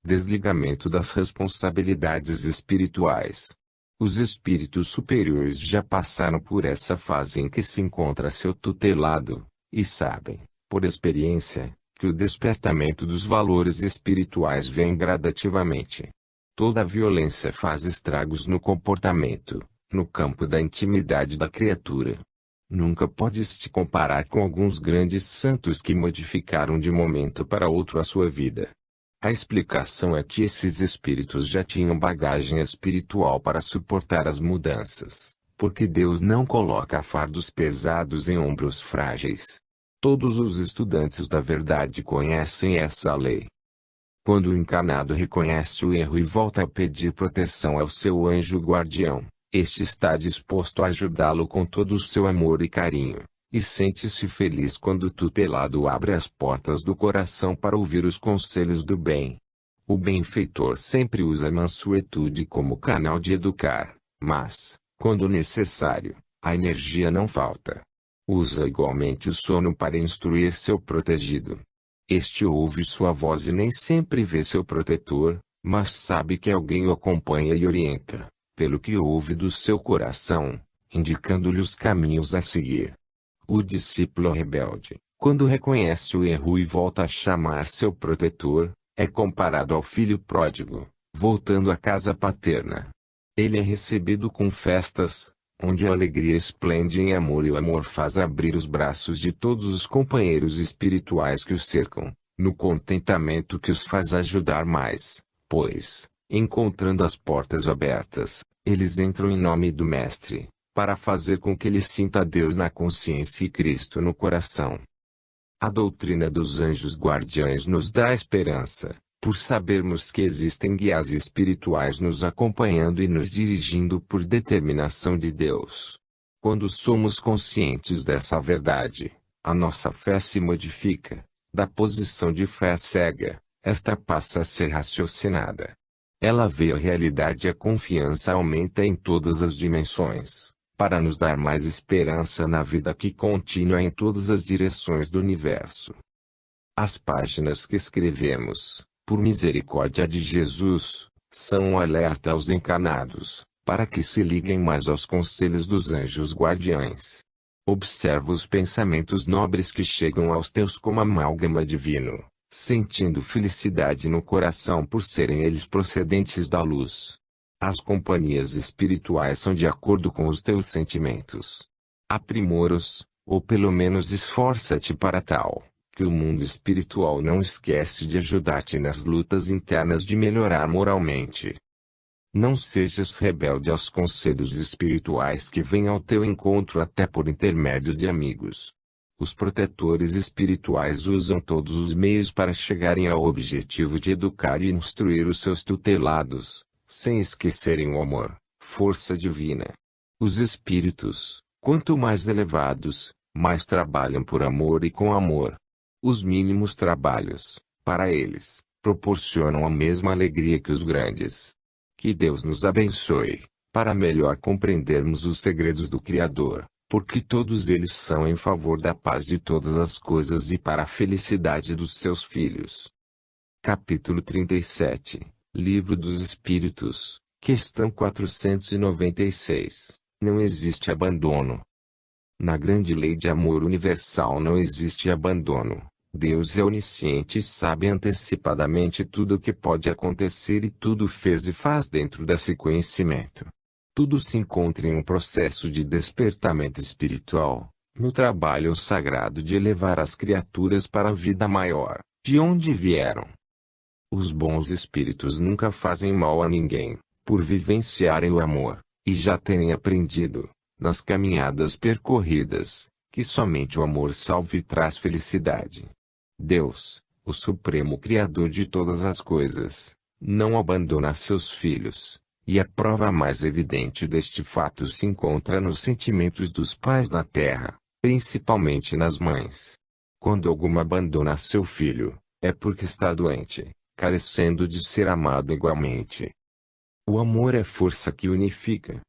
desligamento das responsabilidades espirituais. Os espíritos superiores já passaram por essa fase em que se encontra seu tutelado, e sabem, por experiência, que o despertamento dos valores espirituais vem gradativamente. Toda violência faz estragos no comportamento, no campo da intimidade da criatura. Nunca podes te comparar com alguns grandes santos que modificaram de momento para outro a sua vida. A explicação é que esses espíritos já tinham bagagem espiritual para suportar as mudanças, porque Deus não coloca fardos pesados em ombros frágeis. Todos os estudantes da verdade conhecem essa lei. Quando o encarnado reconhece o erro e volta a pedir proteção ao seu anjo guardião, este está disposto a ajudá-lo com todo o seu amor e carinho, e sente-se feliz quando o tutelado abre as portas do coração para ouvir os conselhos do bem. O benfeitor sempre usa a mansuetude como canal de educar, mas, quando necessário, a energia não falta. Usa igualmente o sono para instruir seu protegido. Este ouve sua voz e nem sempre vê seu protetor, mas sabe que alguém o acompanha e orienta, pelo que ouve do seu coração, indicando-lhe os caminhos a seguir. O discípulo rebelde, quando reconhece o erro e volta a chamar seu protetor, é comparado ao filho pródigo, voltando à casa paterna. Ele é recebido com festas, onde a alegria esplende em amor e o amor faz abrir os braços de todos os companheiros espirituais que o cercam, no contentamento que os faz ajudar mais, pois, encontrando as portas abertas, eles entram em nome do Mestre, para fazer com que ele sinta Deus na consciência e Cristo no coração. A doutrina dos anjos guardiães nos dá esperança, por sabermos que existem guias espirituais nos acompanhando e nos dirigindo por determinação de Deus. Quando somos conscientes dessa verdade, a nossa fé se modifica. Da posição de fé cega, esta passa a ser raciocinada. Ela vê a realidade e a confiança aumenta em todas as dimensões, para nos dar mais esperança na vida que continua em todas as direções do universo. As páginas que escrevemos, por misericórdia de Jesus, são um alerta aos encarnados, para que se liguem mais aos conselhos dos anjos guardiães. Observa os pensamentos nobres que chegam aos teus como amálgama divino, sentindo felicidade no coração por serem eles procedentes da luz. As companhias espirituais são de acordo com os teus sentimentos. Aprimora-os, ou pelo menos esforça-te para tal, que o mundo espiritual não esquece de ajudar-te nas lutas internas de melhorar moralmente. Não sejas rebelde aos conselhos espirituais que vêm ao teu encontro até por intermédio de amigos. Os protetores espirituais usam todos os meios para chegarem ao objetivo de educar e instruir os seus tutelados, sem esquecerem o amor, força divina. Os espíritos, quanto mais elevados, mais trabalham por amor e com amor. Os mínimos trabalhos, para eles, proporcionam a mesma alegria que os grandes. Que Deus nos abençoe, para melhor compreendermos os segredos do Criador, porque todos eles são em favor da paz de todas as coisas e para a felicidade dos seus filhos. Capítulo 37, Livro dos Espíritos, questão 496. Não existe abandono. Na grande lei de amor universal não existe abandono. Deus é onisciente e sabe antecipadamente tudo o que pode acontecer e tudo fez e faz dentro desse conhecimento. Tudo se encontra em um processo de despertamento espiritual, no trabalho sagrado de elevar as criaturas para a vida maior, de onde vieram. Os bons espíritos nunca fazem mal a ninguém, por vivenciarem o amor, e já terem aprendido, nas caminhadas percorridas, que somente o amor salva e traz felicidade. Deus, o Supremo Criador de todas as coisas, não abandona seus filhos, e a prova mais evidente deste fato se encontra nos sentimentos dos pais na terra, principalmente nas mães. Quando alguma abandona seu filho, é porque está doente, carecendo de ser amado igualmente. O amor é força que unifica.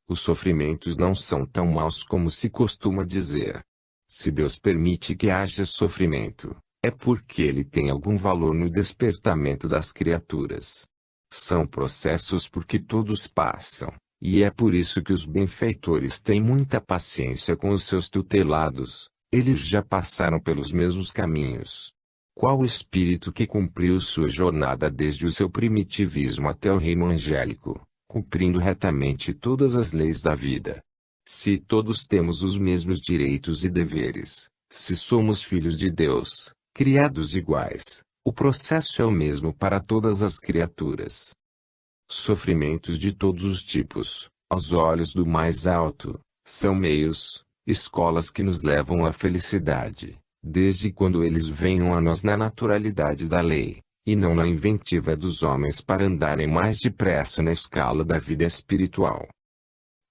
Os sofrimentos não são tão maus como se costuma dizer. Se Deus permite que haja sofrimento, é porque Ele tem algum valor no despertamento das criaturas. São processos porque todos passam, e é por isso que os benfeitores têm muita paciência com os seus tutelados. Eles já passaram pelos mesmos caminhos. Qual o espírito que cumpriu sua jornada desde o seu primitivismo até o reino angélico, cumprindo retamente todas as leis da vida? Se todos temos os mesmos direitos e deveres, se somos filhos de Deus, criados iguais, o processo é o mesmo para todas as criaturas. Sofrimentos de todos os tipos, aos olhos do mais alto, são meios, escolas que nos levam à felicidade, desde quando eles venham a nós na naturalidade da lei, e não na inventiva dos homens para andarem mais depressa na escala da vida espiritual.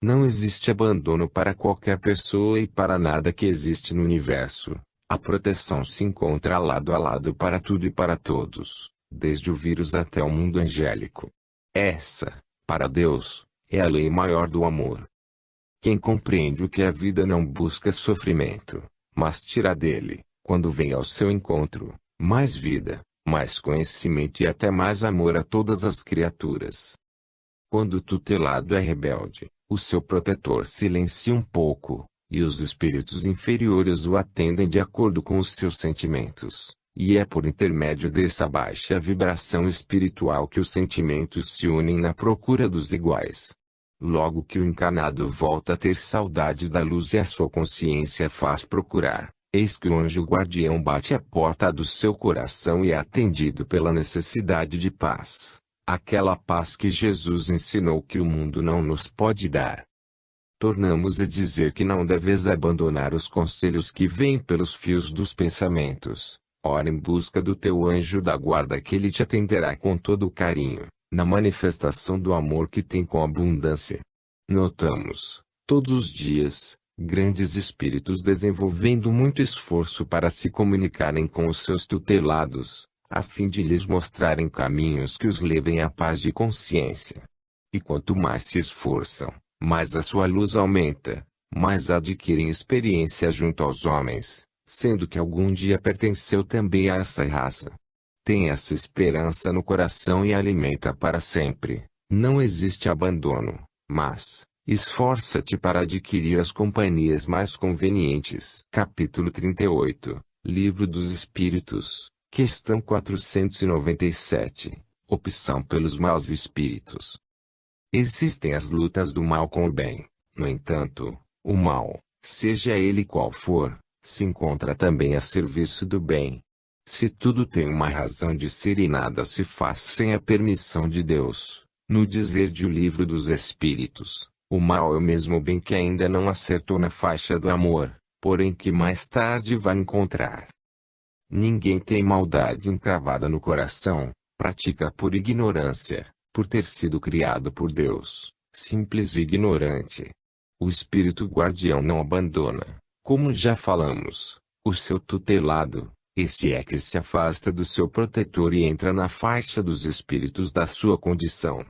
Não existe abandono para qualquer pessoa e para nada que existe no universo. A proteção se encontra lado a lado para tudo e para todos, desde o vírus até o mundo angélico. Essa, para Deus, é a lei maior do amor. Quem compreende o que a vida não busca sofrimento, mas tira dele, quando vem ao seu encontro, mais vida, mais conhecimento e até mais amor a todas as criaturas. Quando o tutelado é rebelde, o seu protetor silencia um pouco, e os espíritos inferiores o atendem de acordo com os seus sentimentos, e é por intermédio dessa baixa vibração espiritual que os sentimentos se unem na procura dos iguais. Logo que o encarnado volta a ter saudade da luz e a sua consciência faz procurar, eis que o anjo guardião bate à porta do seu coração e é atendido pela necessidade de paz, aquela paz que Jesus ensinou que o mundo não nos pode dar. Tornamos a dizer que não deves abandonar os conselhos que vêm pelos fios dos pensamentos. Ora em busca do teu anjo da guarda que ele te atenderá com todo o carinho, na manifestação do amor que tem com abundância. Notamos, todos os dias, grandes espíritos desenvolvendo muito esforço para se comunicarem com os seus tutelados, a fim de lhes mostrarem caminhos que os levem à paz de consciência. E quanto mais se esforçam, mais a sua luz aumenta, mais adquirem experiência junto aos homens, sendo que algum dia pertenceu também a essa raça. Tem essa esperança no coração e alimenta para sempre. Não existe abandono, mas esforça-te para adquirir as companhias mais convenientes. Capítulo 38, Livro dos Espíritos, questão 497. Opção pelos maus espíritos. Existem as lutas do mal com o bem. No entanto, o mal, seja ele qual for, se encontra também a serviço do bem. Se tudo tem uma razão de ser e nada se faz sem a permissão de Deus, no dizer de O Livro dos Espíritos, o mal é o mesmo bem que ainda não acertou na faixa do amor, porém que mais tarde vai encontrar. Ninguém tem maldade encravada no coração, pratica por ignorância, por ter sido criado por Deus, simples e ignorante. O espírito guardião não abandona, como já falamos, o seu tutelado. Esse é que se afasta do seu protetor e entra na faixa dos espíritos da sua condição.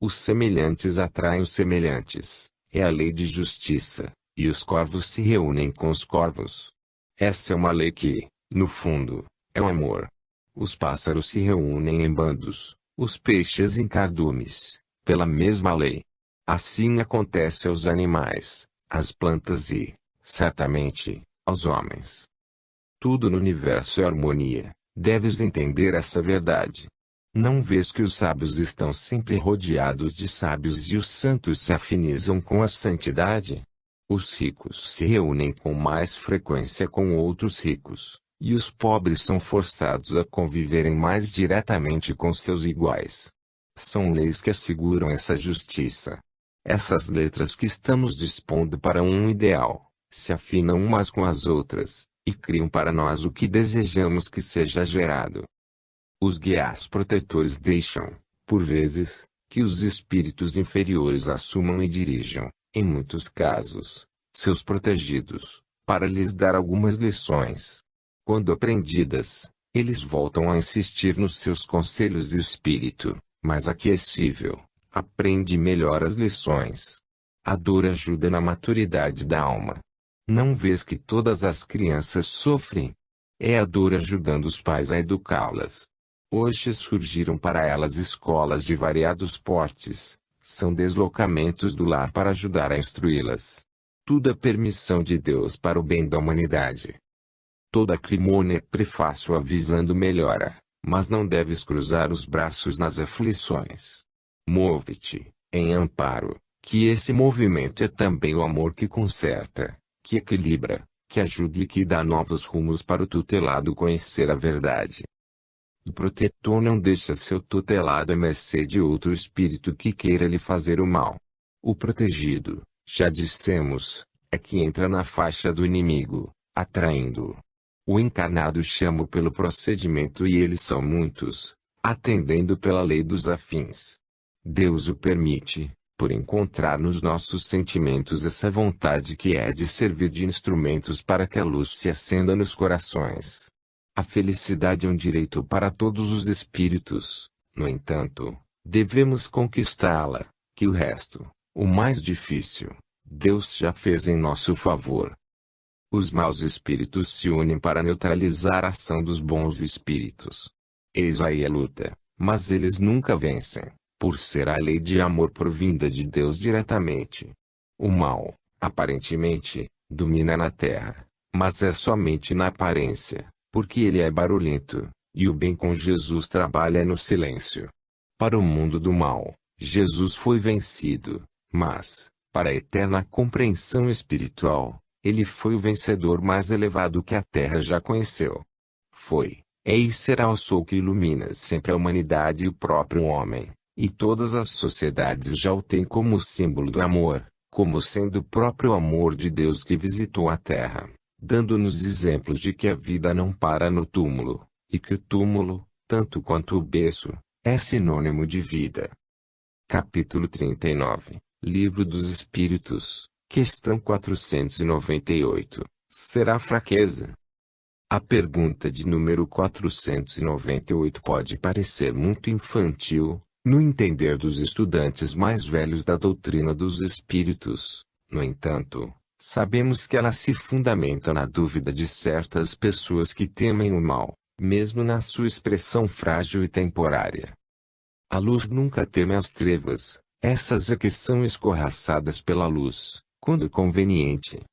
Os semelhantes atraem os semelhantes, é a lei de justiça, e os corvos se reúnem com os corvos. Essa é uma lei que, no fundo, é o amor. Os pássaros se reúnem em bandos, os peixes em cardumes, pela mesma lei. Assim acontece aos animais, às plantas e, certamente, aos homens. Tudo no universo é harmonia, deves entender essa verdade. Não vês que os sábios estão sempre rodeados de sábios e os santos se afinizam com a santidade? Os ricos se reúnem com mais frequência com outros ricos, e os pobres são forçados a conviverem mais diretamente com seus iguais. São leis que asseguram essa justiça. Essas letras que estamos dispondo para um ideal, se afinam umas com as outras, e criam para nós o que desejamos que seja gerado. Os guias protetores deixam, por vezes, que os espíritos inferiores assumam e dirijam, em muitos casos, seus protegidos, para lhes dar algumas lições. Quando aprendidas, eles voltam a insistir nos seus conselhos e o espírito, mais aquecível, aprende melhor as lições. A dor ajuda na maturidade da alma. Não vês que todas as crianças sofrem? É a dor ajudando os pais a educá-las. Hoje surgiram para elas escolas de variados portes. São deslocamentos do lar para ajudar a instruí-las. Tudo é permissão de Deus para o bem da humanidade. Toda acrimônia é prefácio avisando melhora, mas não deves cruzar os braços nas aflições. Move-te, em amparo, que esse movimento é também o amor que conserta, que equilibra, que ajuda e que dá novos rumos para o tutelado conhecer a verdade. O protetor não deixa seu tutelado à mercê de outro espírito que queira lhe fazer o mal. O protegido, já dissemos, é que entra na faixa do inimigo, atraindo-o. O encarnado chama pelo procedimento e eles são muitos, atendendo pela lei dos afins. Deus o permite, por encontrar nos nossos sentimentos essa vontade que é de servir de instrumentos para que a luz se acenda nos corações. A felicidade é um direito para todos os espíritos, no entanto, devemos conquistá-la, que o resto, o mais difícil, Deus já fez em nosso favor. Os maus espíritos se unem para neutralizar a ação dos bons espíritos. Eis aí a luta, mas eles nunca vencem, por ser a lei de amor provinda de Deus diretamente. O mal, aparentemente, domina na terra, mas é somente na aparência, porque ele é barulhento, e o bem com Jesus trabalha no silêncio. Para o mundo do mal, Jesus foi vencido, mas, para a eterna compreensão espiritual, ele foi o vencedor mais elevado que a terra já conheceu. Foi, é e será o sol que ilumina sempre a humanidade e o próprio homem, e todas as sociedades já o têm como símbolo do amor, como sendo o próprio amor de Deus que visitou a terra, dando-nos exemplos de que a vida não para no túmulo, e que o túmulo, tanto quanto o berço, é sinônimo de vida. Capítulo 39, Livro dos Espíritos, questão 498, será fraqueza? A pergunta de número 498 pode parecer muito infantil, no entender dos estudantes mais velhos da doutrina dos espíritos. No entanto, sabemos que ela se fundamenta na dúvida de certas pessoas que temem o mal, mesmo na sua expressão frágil e temporária. A luz nunca teme as trevas, essas é que são escorraçadas pela luz, quando conveniente.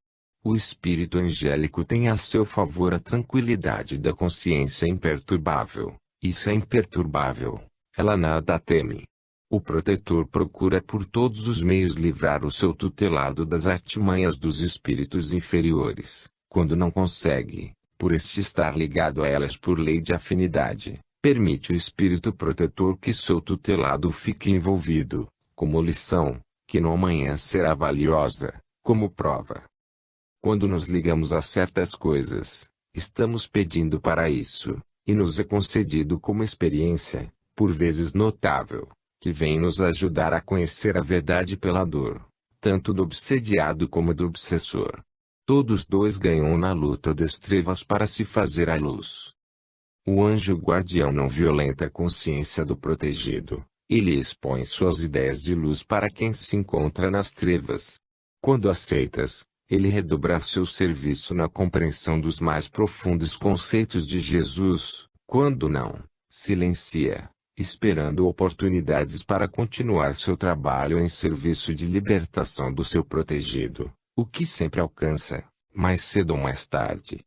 O espírito angélico tem a seu favor a tranquilidade da consciência imperturbável, isso é imperturbável, ela nada teme. O protetor procura por todos os meios livrar o seu tutelado das artimanhas dos espíritos inferiores, quando não consegue, por este estar ligado a elas por lei de afinidade, permite o espírito protetor que seu tutelado fique envolvido, como lição, que no amanhã será valiosa, como prova. Quando nos ligamos a certas coisas, estamos pedindo para isso, e nos é concedido como experiência, por vezes notável, que vem nos ajudar a conhecer a verdade pela dor, tanto do obsediado como do obsessor. Todos dois ganham na luta das trevas para se fazer a luz. O anjo guardião não violenta a consciência do protegido, ele expõe suas ideias de luz para quem se encontra nas trevas. Quando aceitas, ele redobra seu serviço na compreensão dos mais profundos conceitos de Jesus. Quando não, silencia, esperando oportunidades para continuar seu trabalho em serviço de libertação do seu protegido, o que sempre alcança, mais cedo ou mais tarde.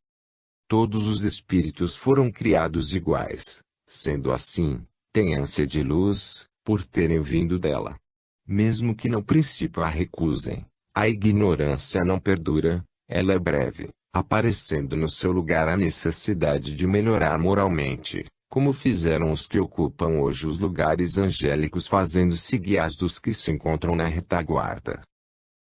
Todos os espíritos foram criados iguais, sendo assim, têm ânsia de luz, por terem vindo dela. Mesmo que no princípio a recusem, a ignorância não perdura, ela é breve, aparecendo no seu lugar a necessidade de melhorar moralmente, como fizeram os que ocupam hoje os lugares angélicos fazendo-se guias dos que se encontram na retaguarda.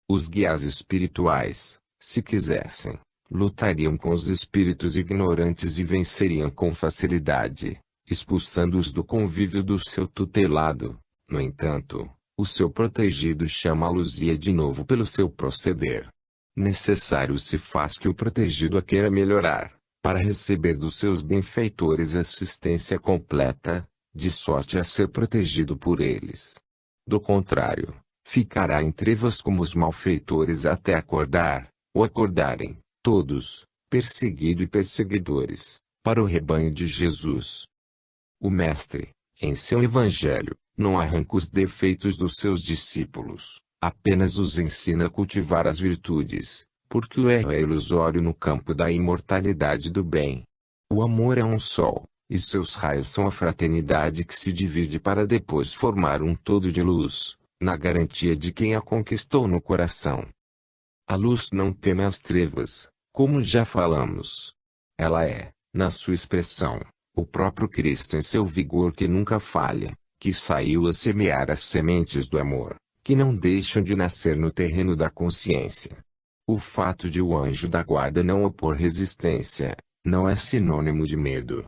Os guias espirituais, se quisessem, lutariam com os espíritos ignorantes e venceriam com facilidade, expulsando-os do convívio do seu tutelado. No entanto, o seu protegido chama-los-ia de novo pelo seu proceder. Necessário se faz que o protegido a queira melhorar, para receber dos seus benfeitores assistência completa, de sorte a ser protegido por eles. Do contrário, ficará em trevas como os malfeitores até acordar, ou acordarem, todos, perseguido e perseguidores, para o rebanho de Jesus. O Mestre, em seu Evangelho, não arranca os defeitos dos seus discípulos, apenas os ensina a cultivar as virtudes, porque o erro é ilusório no campo da imortalidade do bem. O amor é um sol, e seus raios são a fraternidade que se divide para depois formar um todo de luz, na garantia de quem a conquistou no coração. A luz não teme as trevas, como já falamos. Ela é, na sua expressão, o próprio Cristo em seu vigor que nunca falha, que saiu a semear as sementes do amor, que não deixam de nascer no terreno da consciência. O fato de o anjo da guarda não opor resistência, não é sinônimo de medo.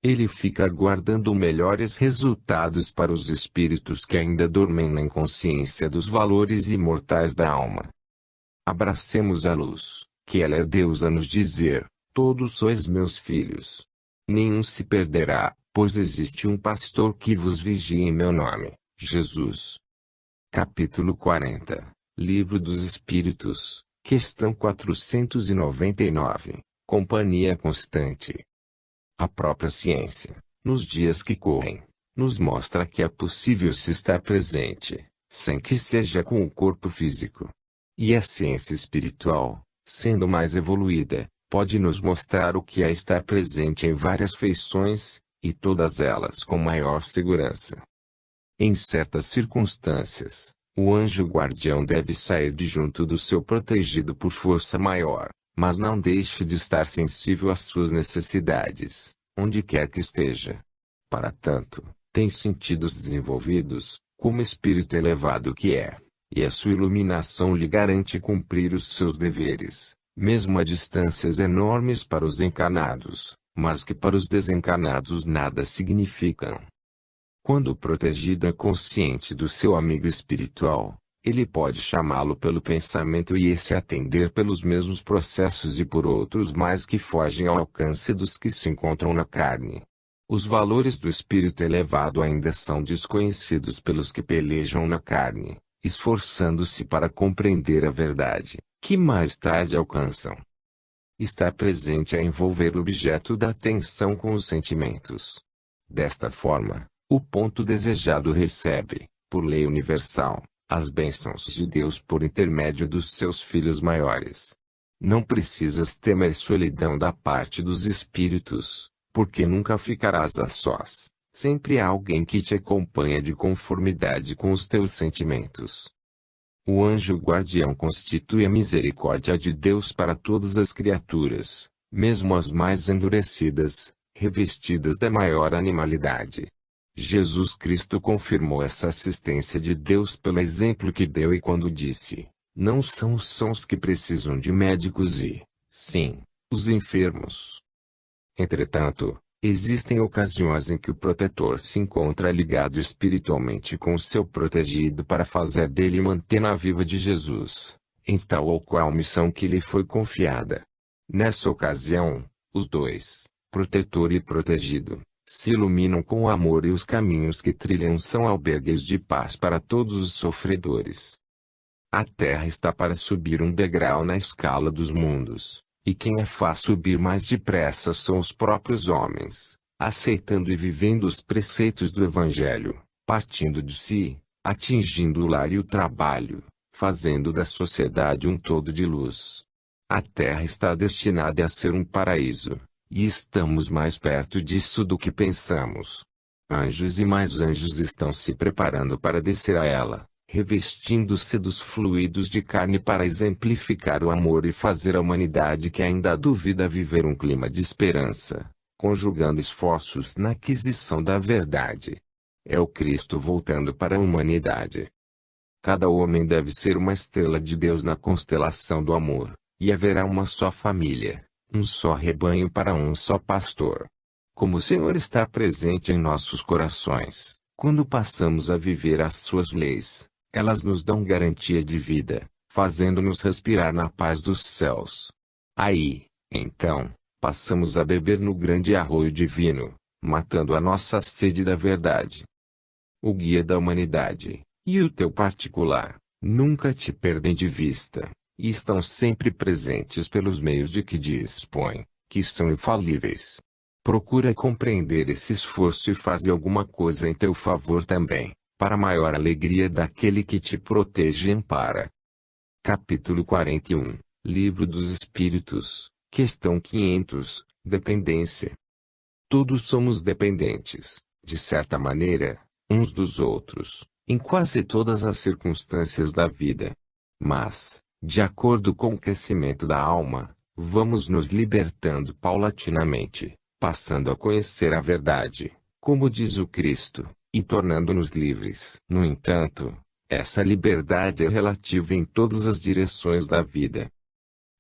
Ele fica aguardando melhores resultados para os espíritos que ainda dormem na inconsciência dos valores imortais da alma. Abracemos a luz, que ela é Deus a nos dizer: todos sois meus filhos. Nenhum se perderá, pois existe um pastor que vos vigia em meu nome, Jesus. Capítulo 40, Livro dos Espíritos, questão 499, Companhia Constante. A própria ciência, nos dias que correm, nos mostra que é possível se estar presente, sem que seja com o corpo físico. E a ciência espiritual, sendo mais evoluída, pode nos mostrar o que é estar presente em várias feições, e todas elas com maior segurança. Em certas circunstâncias, o anjo guardião deve sair de junto do seu protegido por força maior, mas não deixe de estar sensível às suas necessidades, onde quer que esteja. Para tanto, tem sentidos desenvolvidos, como espírito elevado que é, e a sua iluminação lhe garante cumprir os seus deveres, mesmo a distâncias enormes para os encarnados, mas que para os desencarnados nada significam. Quando o protegido é consciente do seu amigo espiritual, ele pode chamá-lo pelo pensamento e esse atender pelos mesmos processos e por outros mais que fogem ao alcance dos que se encontram na carne. Os valores do espírito elevado ainda são desconhecidos pelos que pelejam na carne, esforçando-se para compreender a verdade, que mais tarde alcançam. Estar presente é envolver o objeto da atenção com os sentimentos. Desta forma, o ponto desejado recebe, por lei universal, as bênçãos de Deus por intermédio dos seus filhos maiores. Não precisas temer solidão da parte dos espíritos, porque nunca ficarás a sós. Sempre há alguém que te acompanha de conformidade com os teus sentimentos. O anjo guardião constitui a misericórdia de Deus para todas as criaturas, mesmo as mais endurecidas, revestidas da maior animalidade. Jesus Cristo confirmou essa assistência de Deus pelo exemplo que deu e quando disse: não são os sãos que precisam de médicos e, sim, os enfermos. Entretanto, Existem ocasiões em que o protetor se encontra ligado espiritualmente com o seu protegido para fazer dele uma antena viva de Jesus, em tal ou qual missão que lhe foi confiada. Nessa ocasião, os dois, protetor e protegido, se iluminam com o amor e os caminhos que trilham são albergues de paz para todos os sofredores. A Terra está para subir um degrau na escala dos mundos. E quem a faz subir mais depressa são os próprios homens, aceitando e vivendo os preceitos do Evangelho, partindo de si, atingindo o lar e o trabalho, fazendo da sociedade um todo de luz. A Terra está destinada a ser um paraíso, e estamos mais perto disso do que pensamos. Anjos e mais anjos estão se preparando para descer a ela, revestindo-se dos fluidos de carne para exemplificar o amor e fazer a humanidade que ainda duvida viver um clima de esperança, conjugando esforços na aquisição da verdade. É o Cristo voltando para a humanidade. Cada homem deve ser uma estrela de Deus na constelação do amor, e haverá uma só família, um só rebanho para um só pastor. Como o Senhor está presente em nossos corações, quando passamos a viver as suas leis, elas nos dão garantia de vida, fazendo-nos respirar na paz dos céus. Aí, então, passamos a beber no grande arroio divino, matando a nossa sede da verdade. O guia da humanidade, e o teu particular, nunca te perdem de vista, e estão sempre presentes pelos meios de que dispõem, que são infalíveis. Procura compreender esse esforço e faze alguma coisa em teu favor também, para a maior alegria daquele que te protege e ampara. Capítulo 41, Livro dos Espíritos, Questão 500, Dependência. Todos somos dependentes, de certa maneira, uns dos outros, em quase todas as circunstâncias da vida. Mas, de acordo com o crescimento da alma, vamos nos libertando paulatinamente, passando a conhecer a verdade, como diz o Cristo, e tornando-nos livres. No entanto, essa liberdade é relativa em todas as direções da vida.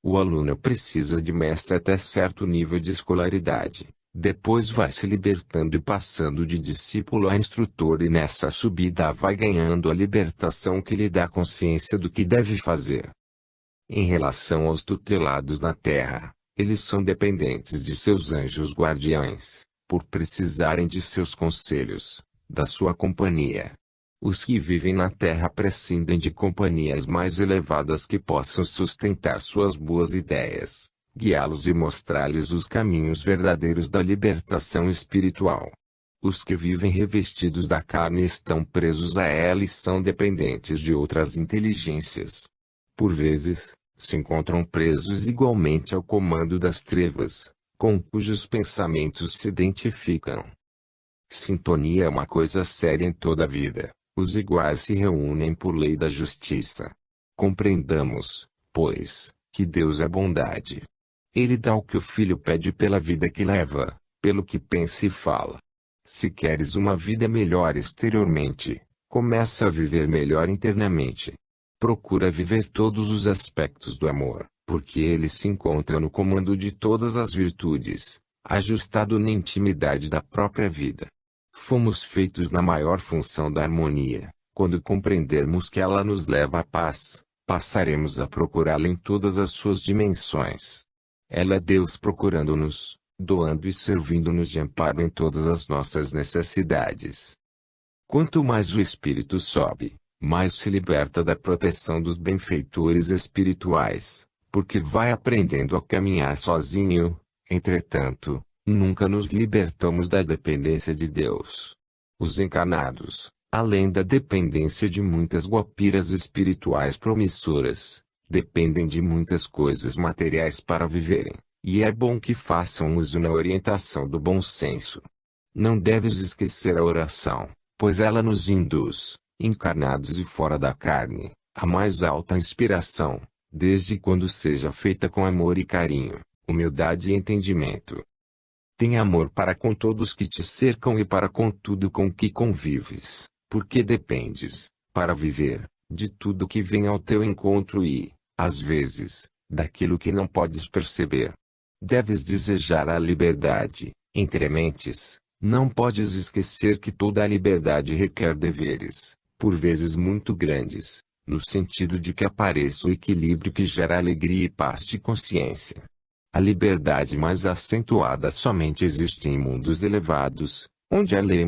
O aluno precisa de mestre até certo nível de escolaridade, depois vai se libertando e passando de discípulo a instrutor e nessa subida vai ganhando a libertação que lhe dá consciência do que deve fazer. Em relação aos tutelados na terra, eles são dependentes de seus anjos guardiães, por precisarem de seus conselhos, da sua companhia. Os que vivem na terra prescindem de companhias mais elevadas que possam sustentar suas boas ideias, guiá-los e mostrar-lhes os caminhos verdadeiros da libertação espiritual. Os que vivem revestidos da carne estão presos a ela e são dependentes de outras inteligências. Por vezes, se encontram presos igualmente ao comando das trevas, com cujos pensamentos se identificam. Sintonia é uma coisa séria em toda a vida. Os iguais se reúnem por lei da justiça. Compreendamos, pois, que Deus é bondade. Ele dá o que o filho pede pela vida que leva, pelo que pensa e fala. Se queres uma vida melhor exteriormente, começa a viver melhor internamente. Procura viver todos os aspectos do amor, porque ele se encontra no comando de todas as virtudes, ajustado na intimidade da própria vida. Fomos feitos na maior função da harmonia. Quando compreendermos que ela nos leva à paz, passaremos a procurá-la em todas as suas dimensões. Ela é Deus procurando-nos, doando e servindo-nos de amparo em todas as nossas necessidades. Quanto mais o espírito sobe, mais se liberta da proteção dos benfeitores espirituais, porque vai aprendendo a caminhar sozinho. Entretanto, nunca nos libertamos da dependência de Deus. Os encarnados, além da dependência de muitas guapiras espirituais promissoras, dependem de muitas coisas materiais para viverem, e é bom que façam uso na orientação do bom senso. Não deves esquecer a oração, pois ela nos induz, encarnados e fora da carne, à mais alta inspiração, desde quando seja feita com amor e carinho, humildade e entendimento. Tenha amor para com todos que te cercam e para com tudo com que convives, porque dependes, para viver, de tudo que vem ao teu encontro e, às vezes, daquilo que não podes perceber. Deves desejar a liberdade, Entre mentes, não podes esquecer que toda a liberdade requer deveres, por vezes muito grandes, no sentido de que apareça o equilíbrio que gera alegria e paz de consciência. A liberdade mais acentuada somente existe em mundos elevados, onde a lei